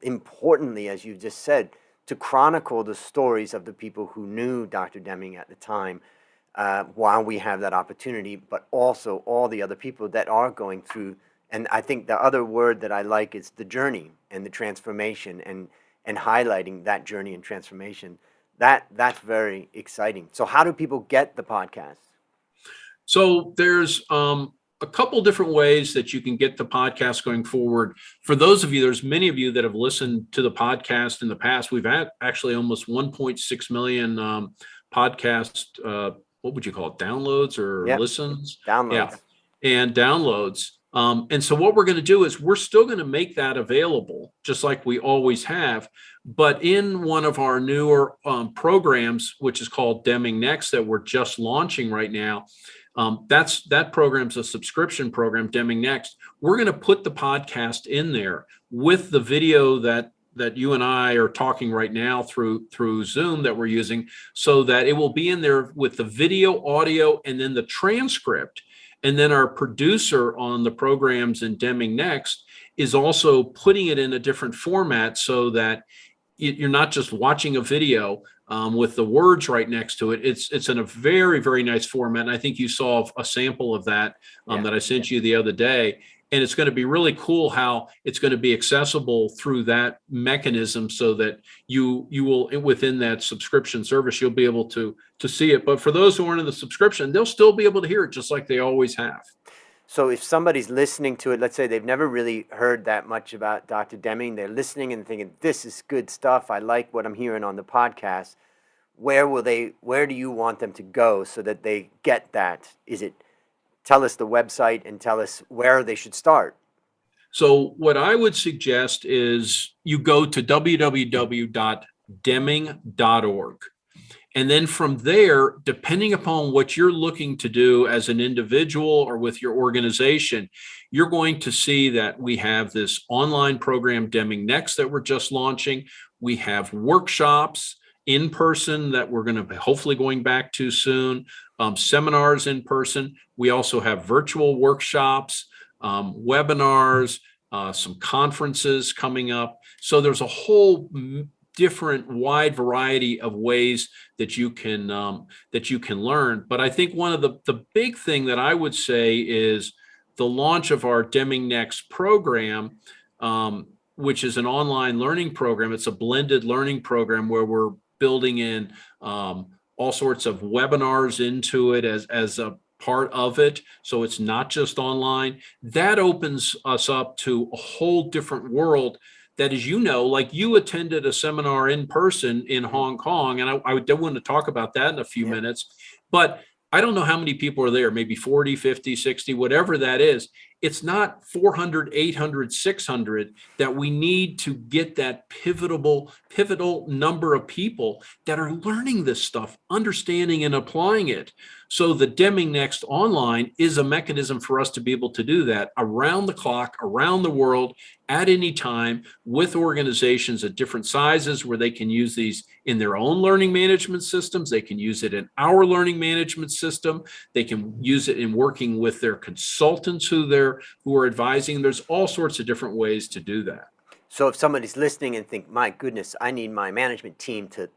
importantly, as you just said, to chronicle the stories of the people who knew Dr. Deming at the time, while we have that opportunity, but also all the other people that are going through. And I think the other word that I like is the journey and the transformation, and highlighting that journey and transformation. That's very exciting. So how do people get the podcast? So there's a couple different ways that you can get the podcast going forward. For those of you, there's many of you that have listened to the podcast in the past. We've had actually almost 1.6 million podcast, what would you call it, downloads or listens? Downloads. Yeah, and downloads. And so what we're going to do is we're still going to make that available, just like we always have. But in one of our newer programs, which is called DemingNEXT, that we're just launching right now, that program's a subscription program, DemingNEXT. We're going to put the podcast in there with the video that you and I are talking right now through Zoom that we're using, so that it will be in there with the video, audio, and then the transcript. And then our producer on the programs in DemingNEXT is also putting it in a different format, so that you're not just watching a video with the words right next to it. It's in a very, very nice format. And I think you saw a sample of that that I sent you the other day. And it's going to be really cool how it's going to be accessible through that mechanism, so that you will, within that subscription service, you'll be able to see it. But for those who aren't in the subscription, they'll still be able to hear it just like they always have. So if somebody's listening to it, let's say they've never really heard that much about Dr. Deming, they're listening and thinking, this is good stuff, I like what I'm hearing on the podcast, where do you want them to go so that they get that? Tell us the website and tell us where they should start. So what I would suggest is you go to www.deming.org. And then from there, depending upon what you're looking to do as an individual or with your organization, you're going to see that we have this online program, DemingNEXT, that we're just launching. We have workshops in person that we're going to be hopefully going back to soon, seminars in person. We also have virtual workshops, webinars, some conferences coming up. So there's a whole different wide variety of ways that you can learn. But I think one of the big thing that I would say is the launch of our DemingNEXT program, which is an online learning program. It's a blended learning program where we're building in all sorts of webinars into it as a part of it. So it's not just online. That opens us up to a whole different world that, as you know, like you attended a seminar in person in Hong Kong, and I do want to talk about that in a few minutes, but I don't know how many people are there, maybe 40, 50, 60, whatever that is. It's not 400, 800, 600 that we need to get that pivotal number of people that are learning this stuff, understanding and applying it. So the DemingNEXT online is a mechanism for us to be able to do that around the clock, around the world, at any time, with organizations at different sizes where they can use these in their own learning management systems. They can use it in our learning management system. They can use it in working with their consultants who are advising. There's all sorts of different ways to do that. So if somebody's listening and think, my goodness, I need my management team to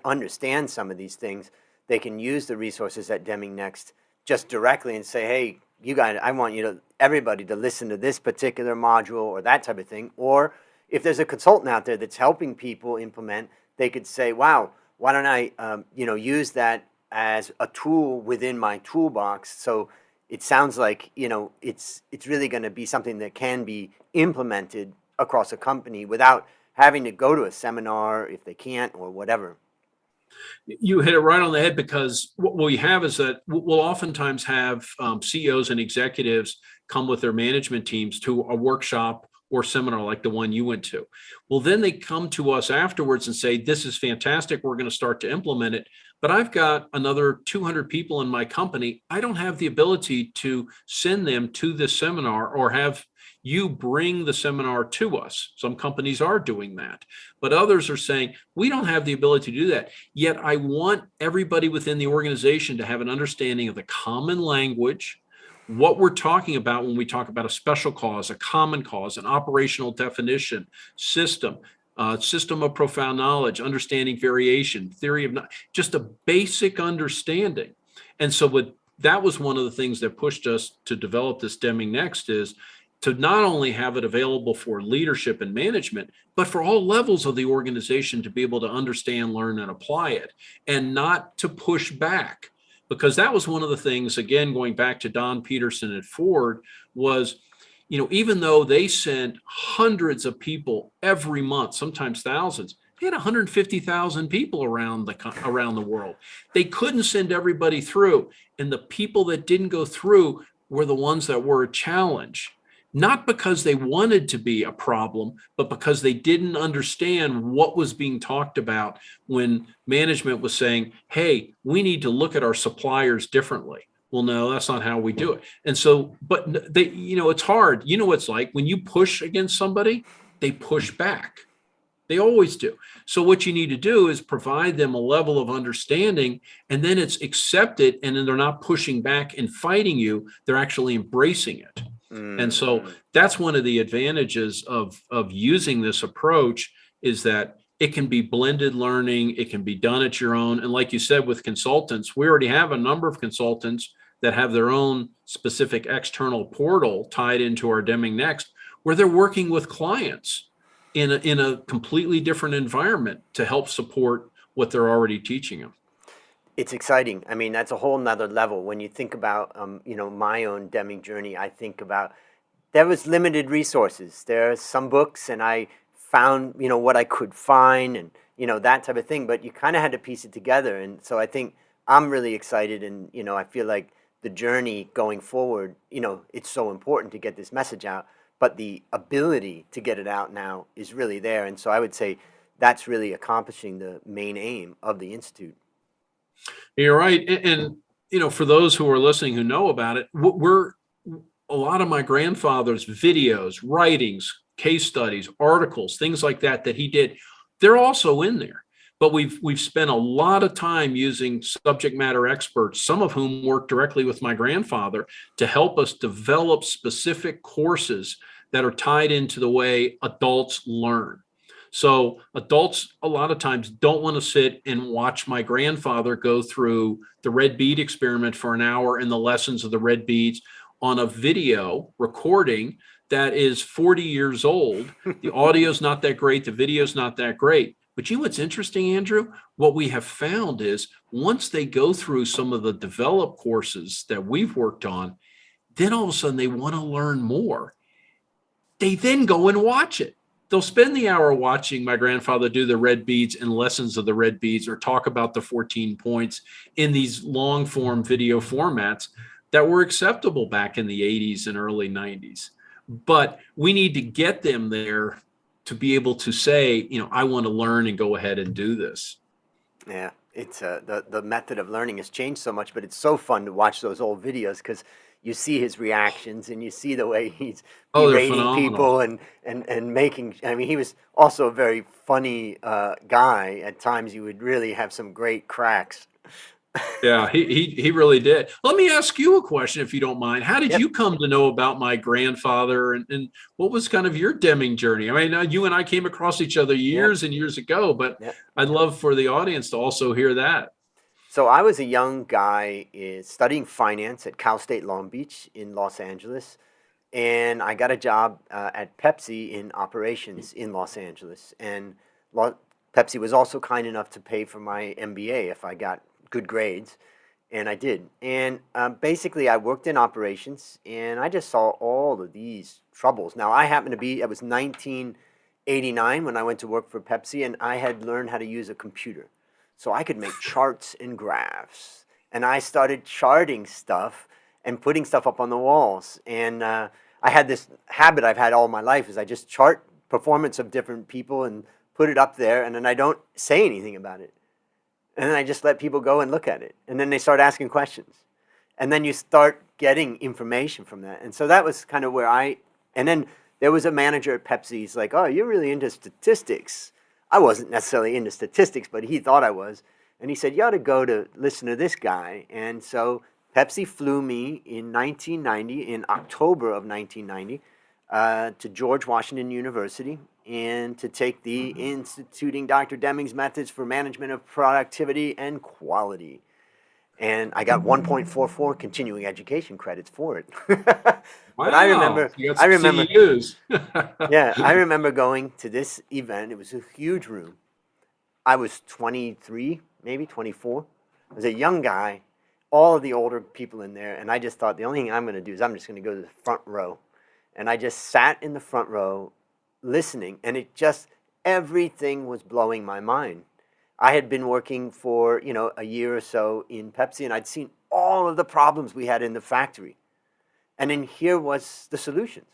understand some of these things, they can use the resources at DemingNEXT just directly and say, hey, you guys, I want everybody to listen to this particular module or that type of thing. Or if there's a consultant out there that's helping people implement, they could say, wow, why don't I use that as a tool within my toolbox? So it sounds like it's really going to be something that can be implemented across a company without having to go to a seminar if they can't or whatever. You hit it right on the head, because what we have is that we'll oftentimes have CEOs and executives come with their management teams to a workshop or seminar like the one you went to. Well, then they come to us afterwards and say, this is fantastic, we're going to start to implement it. But I've got another 200 people in my company. I don't have the ability to send them to this seminar or have you bring the seminar to us. Some companies are doing that, but others are saying, we don't have the ability to do that. Yet I want everybody within the organization to have an understanding of the common language, what we're talking about when we talk about a special cause, a common cause, an operational definition, system of profound knowledge, understanding variation, theory of just a basic understanding. And so that was one of the things that pushed us to develop this DemingNEXT, is to not only have it available for leadership and management, but for all levels of the organization to be able to understand, learn, and apply it, and not to push back. Because that was one of the things, again, going back to Don Peterson at Ford, was, even though they sent hundreds of people every month, sometimes thousands, they had 150,000 people around the world. They couldn't send everybody through. And the people that didn't go through were the ones that were a challenge. Not because they wanted to be a problem, but because they didn't understand what was being talked about when management was saying, hey, we need to look at our suppliers differently. Well, no, that's not how we do it. And so, but it's hard. It's like when you push against somebody, they push back. They always do. So what you need to do is provide them a level of understanding, and then it's accepted, and then they're not pushing back and fighting you. They're actually embracing it. And so that's one of the advantages of using this approach, is that it can be blended learning. It can be done at your own. And like you said, with consultants, we already have a number of consultants that have their own specific external portal tied into our DemingNEXT, where they're working with clients in a completely different environment to help support what they're already teaching them. It's exciting. I mean, that's a whole nother level. When you think about, my own Deming journey, I think about there was limited resources. There are some books, and I found, what I could find, and, that type of thing. But you kind of had to piece it together. And so I think I'm really excited, and, I feel like the journey going forward, it's so important to get this message out. But the ability to get it out now is really there. And so I would say that's really accomplishing the main aim of the Institute. You're right. And for those who are listening who know about it, a lot of my grandfather's videos, writings, case studies, articles, things like that he did, they're also in there. but we've spent a lot of time using subject matter experts, some of whom work directly with my grandfather, to help us develop specific courses that are tied into the way adults learn. So adults a lot of times don't want to sit and watch my grandfather go through the red bead experiment for an hour and the lessons of the red beads on a video recording that is 40 years old. The audio's not that great, the video's not that great. But you know what's interesting, Andrew? What we have found is once they go through some of the developed courses that we've worked on, then all of a sudden they want to learn more. They then go and watch it. They'll spend the hour watching my grandfather do the red beads and lessons of the red beads, or talk about the 14 points in these long form video formats that were acceptable back in the 80s and early 90s. But we need to get them there to be able to say, I want to learn and go ahead and do this. Yeah, it's the method of learning has changed so much, but it's so fun to watch those old videos because you see his reactions and you see the way he's berating people and making. I mean, he was also a very funny guy. At times, you would really have some great cracks. Yeah, he really did. Let me ask you a question, if you don't mind. How did you come to know about my grandfather, and what was kind of your Deming journey? I mean, you and I came across each other years and years ago, but I'd love for the audience to also hear that. So I was a young guy studying finance at Cal State Long Beach in Los Angeles, and I got a job at Pepsi in operations in Los Angeles. And Pepsi was also kind enough to pay for my MBA if I got good grades, and I did. And basically, I worked in operations, and I just saw all of these troubles. Now, it was 1989 when I went to work for Pepsi, and I had learned how to use a computer. So I could make charts and graphs, and I started charting stuff and putting stuff up on the walls. And I had this habit I've had all my life is I just chart performance of different people and put it up there, and then I don't say anything about it. And then I just let people go and look at it. And then they start asking questions. And then you start getting information from that. And so that was kind of and then there was a manager at Pepsi. He's like, oh, you're really into statistics. I wasn't necessarily into statistics, but he thought I was. And he said, you ought to go to listen to this guy. And so Pepsi flew me in October of 1990, to George Washington University, and to take the Instituting Dr. Deming's Methods for Management of Productivity and Quality. And I got 1.44 continuing education credits for it. Wow. But I remember, yeah, I remember going to this event. It was a huge room. I was 23, maybe 24. I was a young guy, all of the older people in there. And I just thought the only thing I'm going to do is I'm just going to go to the front row. And I just sat in the front row listening, and everything was blowing my mind. I had been working for, a year or so in Pepsi, and I'd seen all of the problems we had in the factory. And then here was the solutions.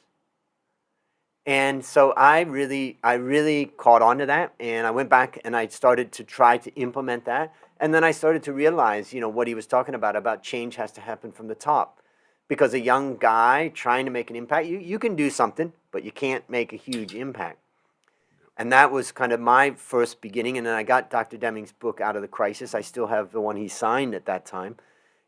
And so I really caught on to that, and I went back and I started to try to implement that. And then I started to realize, what he was talking about change has to happen from the top. Because a young guy trying to make an impact, you can do something, but you can't make a huge impact. And that was kind of my first beginning. And then I got Dr. Deming's book, Out of the Crisis. I still have the one he signed at that time.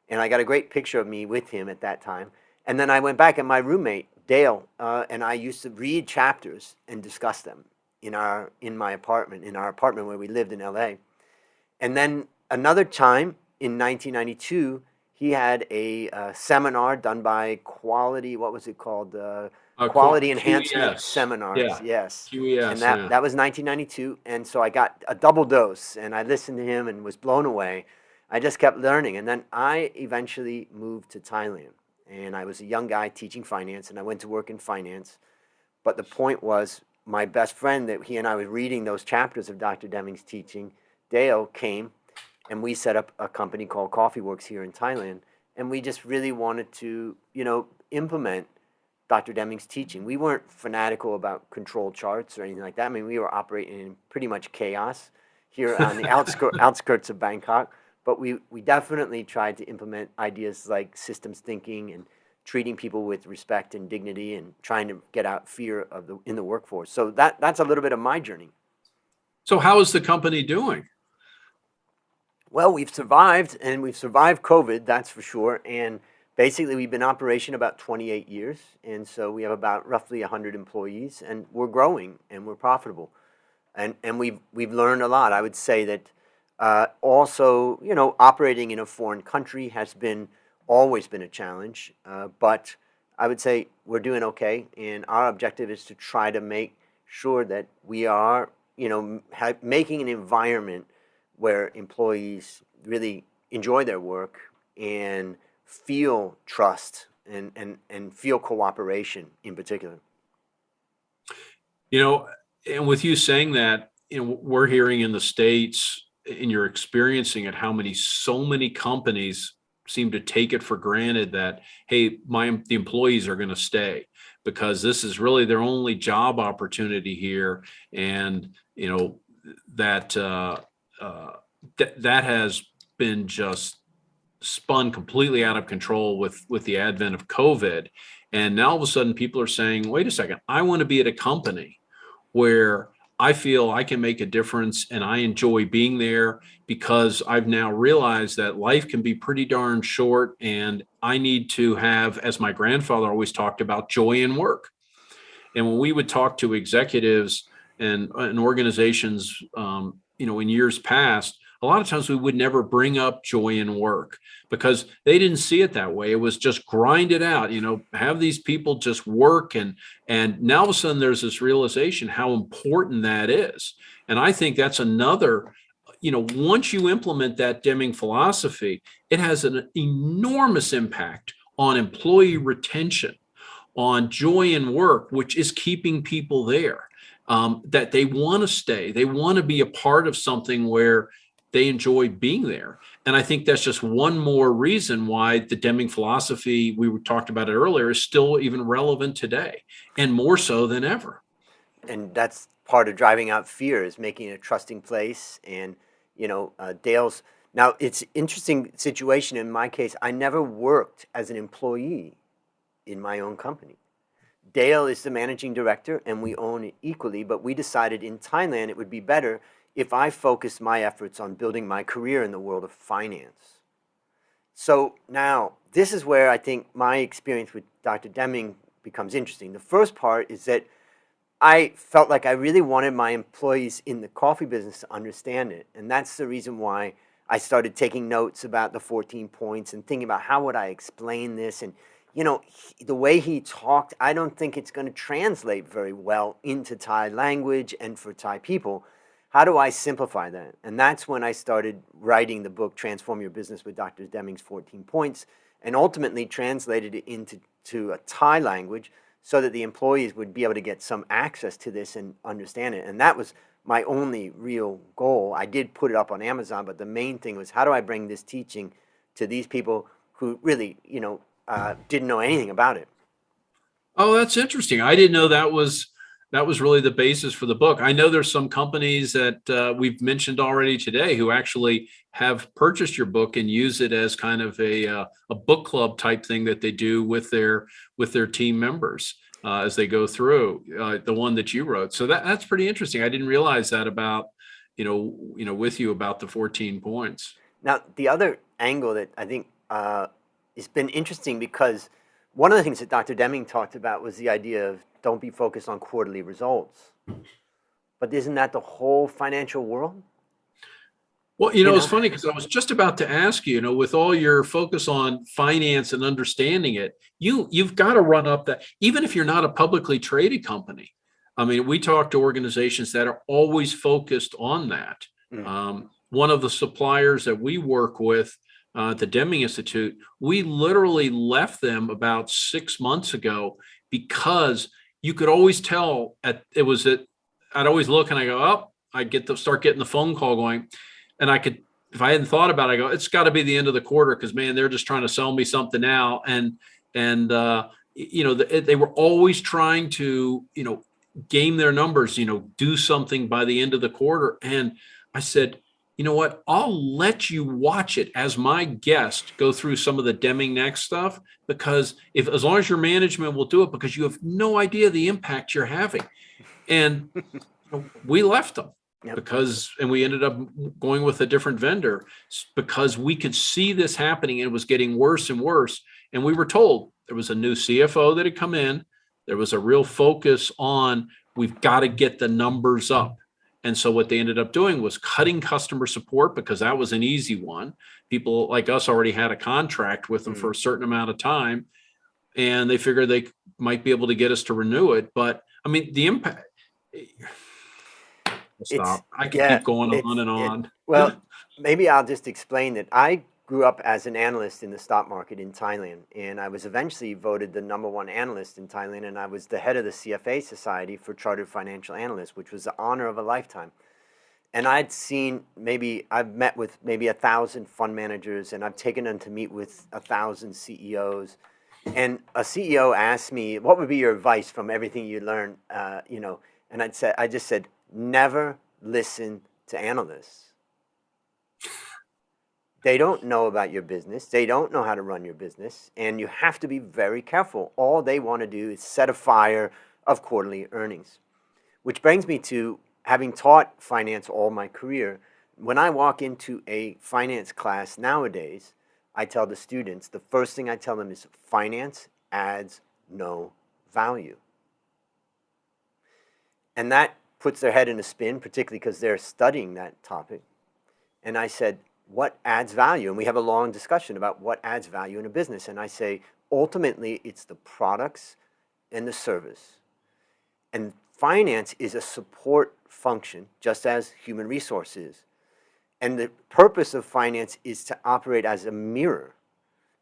And I got a great picture of me with him at that time. And then I went back, and my roommate, Dale, and I used to read chapters and discuss them in our apartment where we lived in LA. And then another time in 1992, he had a seminar done by Quality, what was it called? Quality Enhancement QES. Seminars. Yeah. Yes. QES, and that was 1992. And so I got a double dose, and I listened to him and was blown away. I just kept learning. And then I eventually moved to Thailand. And I was a young guy teaching finance, and I went to work in finance. But the point was, my best friend that he and I was reading those chapters of Dr. Deming's teaching, Dale, came, and we set up a company called Coffee Works here in Thailand. And we just really wanted to, implement Dr. Deming's teaching. We weren't fanatical about control charts or anything like that. I mean, we were operating in pretty much chaos here on the outskirts of Bangkok. But we definitely tried to implement ideas like systems thinking and treating people with respect and dignity and trying to get out fear in the workforce. So that's a little bit of my journey. So how is the company doing? Well, we've survived, and we've survived COVID, that's for sure. And basically, we've been in operation about 28 years, and so we have about roughly 100 employees, and we're growing and we're profitable, and we've learned a lot. I would say that also, operating in a foreign country has been always been a challenge, but I would say we're doing okay, and our objective is to try to make sure that we are, making an environment where employees really enjoy their work and feel trust and feel cooperation in particular. You know, and with you saying that, we're hearing in the States, and you're experiencing it, so many companies seem to take it for granted that, hey, the employees are going to stay because this is really their only job opportunity here. And, that, that has been just spun completely out of control with the advent of COVID. And now all of a sudden people are saying, wait a second, I want to be at a company where I feel I can make a difference and I enjoy being there, because I've now realized that life can be pretty darn short, and I need to have, as my grandfather always talked about, joy in work. And when we would talk to executives and organizations, in years past, a lot of times we would never bring up joy in work because they didn't see it that way. It was just grind it out, have these people just work. And now all of a sudden there's this realization how important that is. And I think that's another, once you implement that Deming philosophy, it has an enormous impact on employee retention, on joy in work, which is keeping people there, that they want to stay. They want to be a part of something where they enjoy being there. And I think that's just one more reason why the Deming philosophy, we talked about it earlier, is still even relevant today, and more so than ever. And that's part of driving out fear, is making it a trusting place. And Dale's, now it's interesting situation. In my case, I never worked as an employee in my own company. Dale is the managing director and we own it equally, but we decided in Thailand it would be better if I focused my efforts on building my career in the world of finance. So now, this is where I think my experience with Dr. Deming becomes interesting. The first part is that I felt like I really wanted my employees in the coffee business to understand it. And that's the reason why I started taking notes about the 14 points and thinking about how would I explain this. And, the way he talked, I don't think it's going to translate very well into Thai language and for Thai people. How do I simplify that? And that's when I started writing the book, Transform Your Business with Dr. Deming's 14 Points, and ultimately translated it into a Thai language so that the employees would be able to get some access to this and understand it. And that was my only real goal. I did put it up on Amazon, but the main thing was, how do I bring this teaching to these people who really, didn't know anything about it? Oh, that's interesting. I didn't know that was really the basis for the book. I know there's some companies that we've mentioned already today who actually have purchased your book and use it as kind of a book club type thing that they do with their team members as they go through the one that you wrote. So that's pretty interesting. I didn't realize that about with you about the 14 points. Now, the other angle that I think it's been interesting, because one of the things that Dr. Deming talked about was the idea of don't be focused on quarterly results. But isn't that the whole financial world? Well, it's funny because I was just about to ask you, with all your focus on finance and understanding it, you've got to run up that, even if you're not a publicly traded company. I mean, we talk to organizations that are always focused on that. One of the suppliers that we work with, the Deming Institute, we literally left them about 6 months ago because you could always tell I'd always look and I go, oh, start getting the phone call going. And I could, if I hadn't thought about it, I go, it's got to be the end of the quarter because, man, they're just trying to sell me something now. And they were always trying to, game their numbers, do something by the end of the quarter. And I said, you know what, I'll let you watch it as my guest go through some of the DemingNEXT stuff, because as long as your management will do it, because you have no idea the impact you're having. And we left them. Yep. because, and we ended up going with a different vendor because we could see this happening and it was getting worse and worse. And we were told there was a new CFO that had come in. There was a real focus on, we've got to get the numbers up. And so what they ended up doing was cutting customer support, because that was an easy one. People like us already had a contract with them for a certain amount of time, and they figured they might be able to get us to renew it. But I mean, the impact, stop. I could keep going on and on. Well, maybe I'll just explain that I grew up as an analyst in the stock market in Thailand, and I was eventually voted the #1 analyst in Thailand, and I was the head of the CFA Society for Chartered Financial Analysts, which was the honor of a lifetime. And I've met with maybe 1,000 fund managers, and I've taken them to meet with 1,000 CEOs. And a CEO asked me, "What would be your advice from everything you learned?" And I just said, never listen to analysts. They don't know about your business. They don't know how to run your business. And you have to be very careful. All they want to do is set a fire of quarterly earnings. Which brings me to having taught finance all my career. When I walk into a finance class nowadays, I tell the students, the first thing I tell them is finance adds no value. And that puts their head in a spin, particularly because they're studying that topic. And I said, what adds value? And we have a long discussion about what adds value in a business. And I say, ultimately, it's the products and the service. And finance is a support function, just as human resources. And the purpose of finance is to operate as a mirror,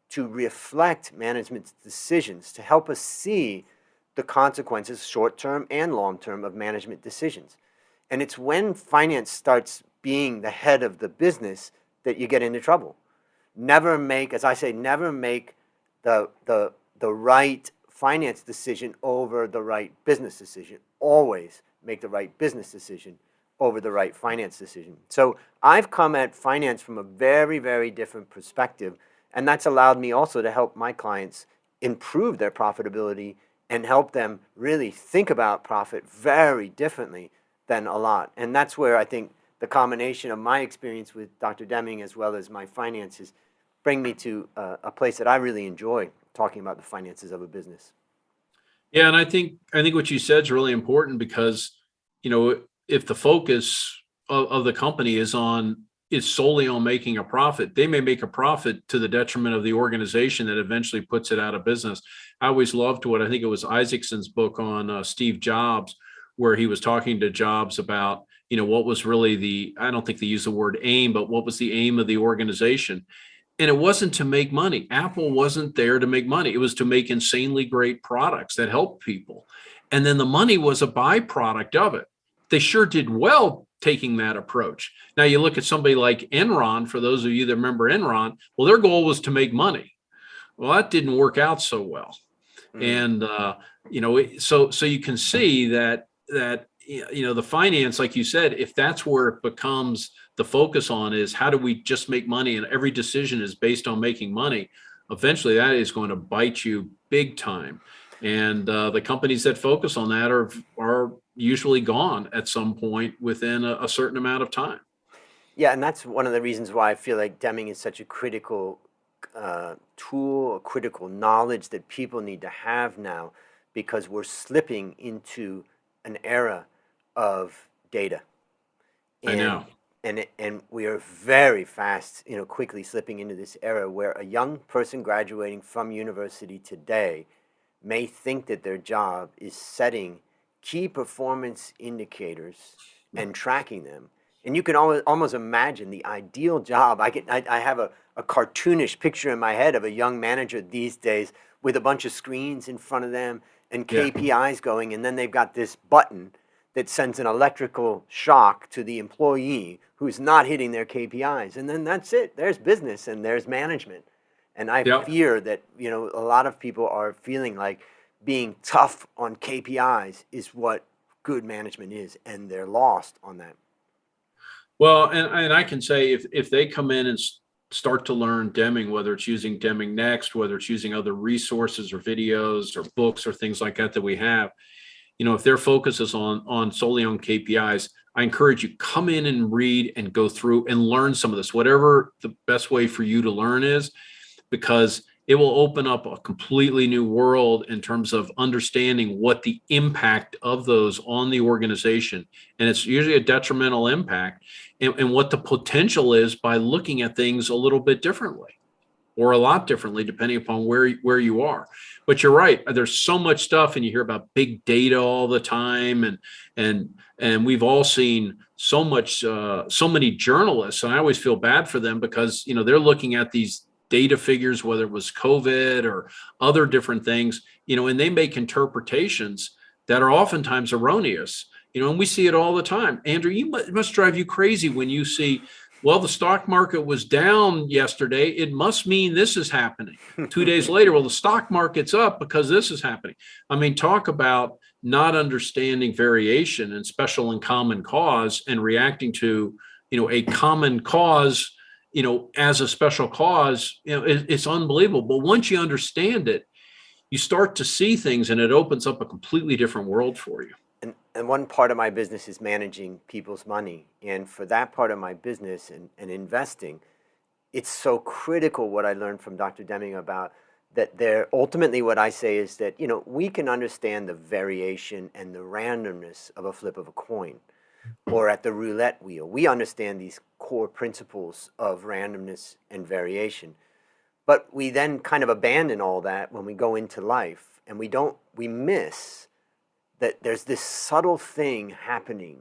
to reflect management's decisions, to help us see the consequences, short-term and long-term, of management decisions. And it's when finance starts being the head of the business that you get into trouble. Never make, as I say, never make the right finance decision over the right business decision. Always make the right business decision over the right finance decision. So I've come at finance from a very, very different perspective, and that's allowed me also to help my clients improve their profitability and help them really think about profit very differently than a lot. And that's where I think the combination of my experience with Dr. Deming as well as my finances bring me to a place that I really enjoy talking about the finances of a business. Yeah, and I think what you said is really important, because, if the focus of the company is solely on making a profit, they may make a profit to the detriment of the organization that eventually puts it out of business. I always loved what, I think it was Isaacson's book on Steve Jobs, where he was talking to Jobs about, what was really I don't think they use the word aim, but what was the aim of the organization? And it wasn't to make money. Apple wasn't there to make money. It was to make insanely great products that help people. And then the money was a byproduct of it. They sure did well taking that approach. Now you look at somebody like Enron, for those of you that remember Enron, well, their goal was to make money. Well, that didn't work out so well. And, so you can see that, the finance, like you said, if that's where it becomes the focus on is how do we just make money, and every decision is based on making money, eventually that is going to bite you big time. And the companies that focus on that are usually gone at some point within a certain amount of time. Yeah, and that's one of the reasons why I feel like Deming is such a critical tool, a critical knowledge that people need to have now, because we're slipping into an era of data. I know. And we are very fast, quickly slipping into this era where a young person graduating from university today may think that their job is setting key performance indicators and tracking them. And you can almost imagine the ideal job. I have a cartoonish picture in my head of a young manager these days with a bunch of screens in front of them and KPIs going, and then they've got this button that sends an electrical shock to the employee who's not hitting their KPIs. And then that's it. There's business and there's management. And I fear that, a lot of people are feeling like being tough on KPIs is what good management is, and they're lost on that. Well, and I can say if they come in and start to learn Deming, whether it's using DemingNEXT, whether it's using other resources or videos or books or things like that we have, if their focus is on solely on KPIs, I encourage you, come in and read and go through and learn some of this, whatever the best way for you to learn is, because it will open up a completely new world in terms of understanding what the impact of those on the organization. And it's usually a detrimental impact, and what the potential is by looking at things a little bit differently or a lot differently, depending upon where you are. But you're right. There's so much stuff, and you hear about big data all the time, and we've all seen so much, so many journalists, and I always feel bad for them because they're looking at these data figures, whether it was COVID or other different things, and they make interpretations that are oftentimes erroneous. And we see it all the time. Andrew, it must drive you crazy when you see, well, the stock market was down yesterday. It must mean this is happening. 2 days later, well, the stock market's up because this is happening. I mean, talk about not understanding variation and special and common cause and reacting to, a common cause, as a special cause. It's unbelievable. But once you understand it, you start to see things, and it opens up a completely different world for you. And one part of my business is managing people's money. And for that part of my business and investing, it's so critical what I learned from Dr. Deming about that ultimately what I say is that, we can understand the variation and the randomness of a flip of a coin or at the roulette wheel. We understand these core principles of randomness and variation. But we then kind of abandon all that when we go into life, and we miss that there's this subtle thing happening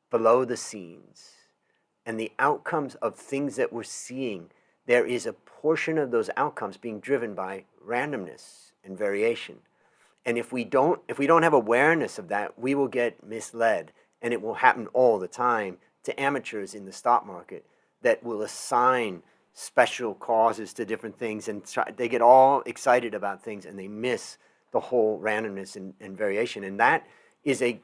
below the scenes, and the outcomes of things that we're seeing, there is a portion of those outcomes being driven by randomness and variation. And if we don't have awareness of that, we will get misled, and it will happen all the time to amateurs in the stock market that will assign special causes to different things, and they get all excited about things, and they miss the whole randomness and variation. And that is a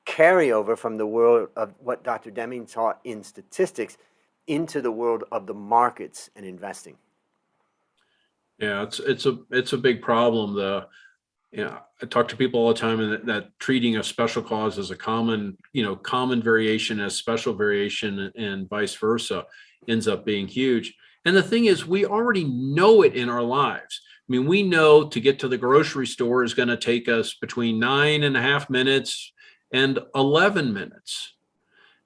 carryover from the world of what Dr. Deming taught in statistics into the world of the markets and investing. Yeah, it's a big problem. I talk to people all the time, and that treating a special cause as a common variation as special variation and vice versa ends up being huge. And the thing is, we already know it in our lives. I mean, we know to get to the grocery store is going to take us between 9.5 minutes and 11 minutes.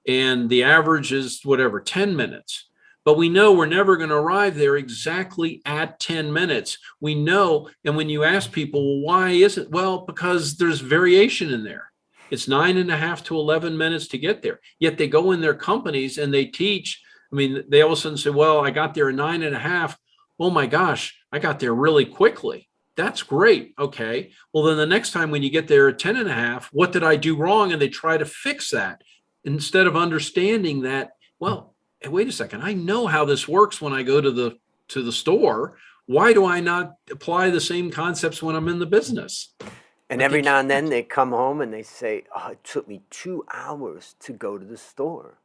And the average is 10 minutes. But we know we're never going to arrive there exactly at 10 minutes. We know, and when you ask people, well, why is it? Well, because there's variation in there. It's 9.5 to 11 minutes to get there. Yet they go in their companies and they teach. I mean, they all of a sudden say, well, I got there in 9.5. Oh my gosh, I got there really quickly. That's great. Okay. Well, then the next time when you get there at 10.5, what did I do wrong? And they try to fix that instead of understanding that, well, hey, wait a second, I know how this works when I go to the store. Why do I not apply the same concepts when I'm in the business? And every now and then they come home and they say, oh, it took me 2 hours to go to the store.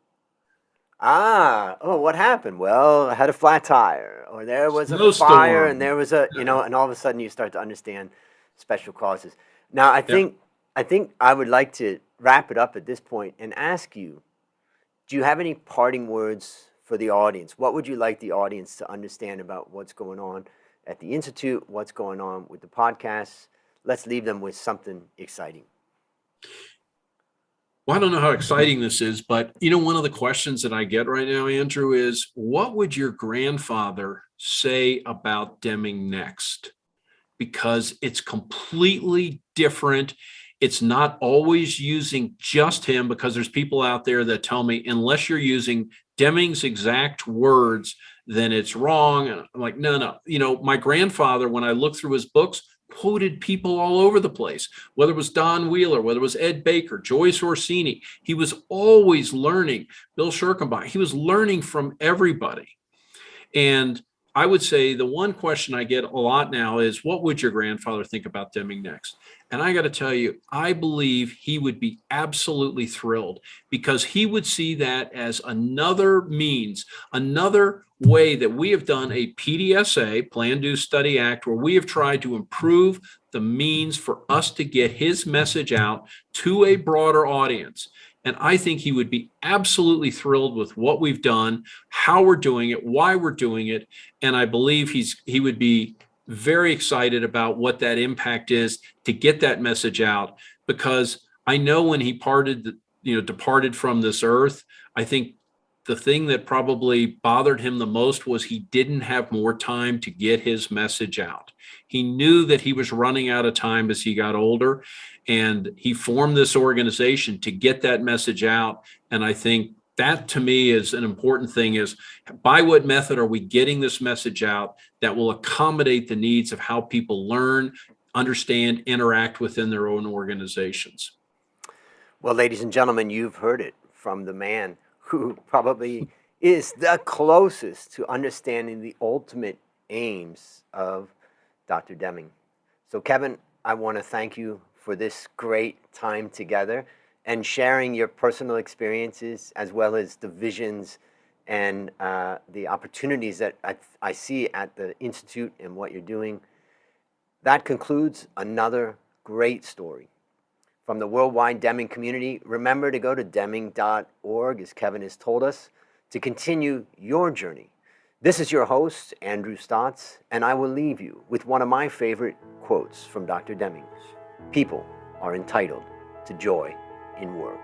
What happened? Well, I had a flat tire, or there was a fire, and there was and all of a sudden you start to understand special causes. Now, I think I would like to wrap it up at this point and ask you, do you have any parting words for the audience? What would you like the audience to understand about what's going on at the Institute, what's going on with the podcasts? Let's leave them with something exciting. Well, I don't know how exciting this is, but one of the questions that I get right now, Andrew, is what would your grandfather say about DemingNEXT? Because it's completely different. It's not always using just him, because there's people out there that tell me, unless you're using Deming's exact words, then it's wrong. And I'm like, no. My grandfather, when I look through his books, quoted people all over the place, whether it was Don Wheeler, whether it was Ed Baker, Joyce Orsini. He was always learning. Bill Schirkenbach, he was learning from everybody. And I would say the one question I get a lot now is, what would your grandfather think about DemingNEXT? And I got to tell you, I believe he would be absolutely thrilled, because he would see that as another means, another way that we have done a PDSA, Plan, Do, Study, Act, where we have tried to improve the means for us to get his message out to a broader audience. And I think he would be absolutely thrilled with what we've done, how we're doing it, why we're doing it. And I believe he would be very excited about what that impact is to get that message out, because I know when he departed from this earth, I think the thing that probably bothered him the most was he didn't have more time to get his message out. He knew that he was running out of time as he got older, and he formed this organization to get that message out. And I think that, to me, is an important thing, is by what method are we getting this message out that will accommodate the needs of how people learn, understand, interact within their own organizations. Well, ladies and gentlemen, you've heard it from the man who probably is the closest to understanding the ultimate aims of Dr. Deming. So, Kevin, I want to thank you for this great time together and sharing your personal experiences as well as the visions and the opportunities that I see at the Institute and what you're doing. That concludes another great story. From the worldwide Deming community, remember to go to Deming.org, as Kevin has told us, to continue your journey. This is your host, Andrew Stotz, and I will leave you with one of my favorite quotes from Dr. Deming. People are entitled to joy in work.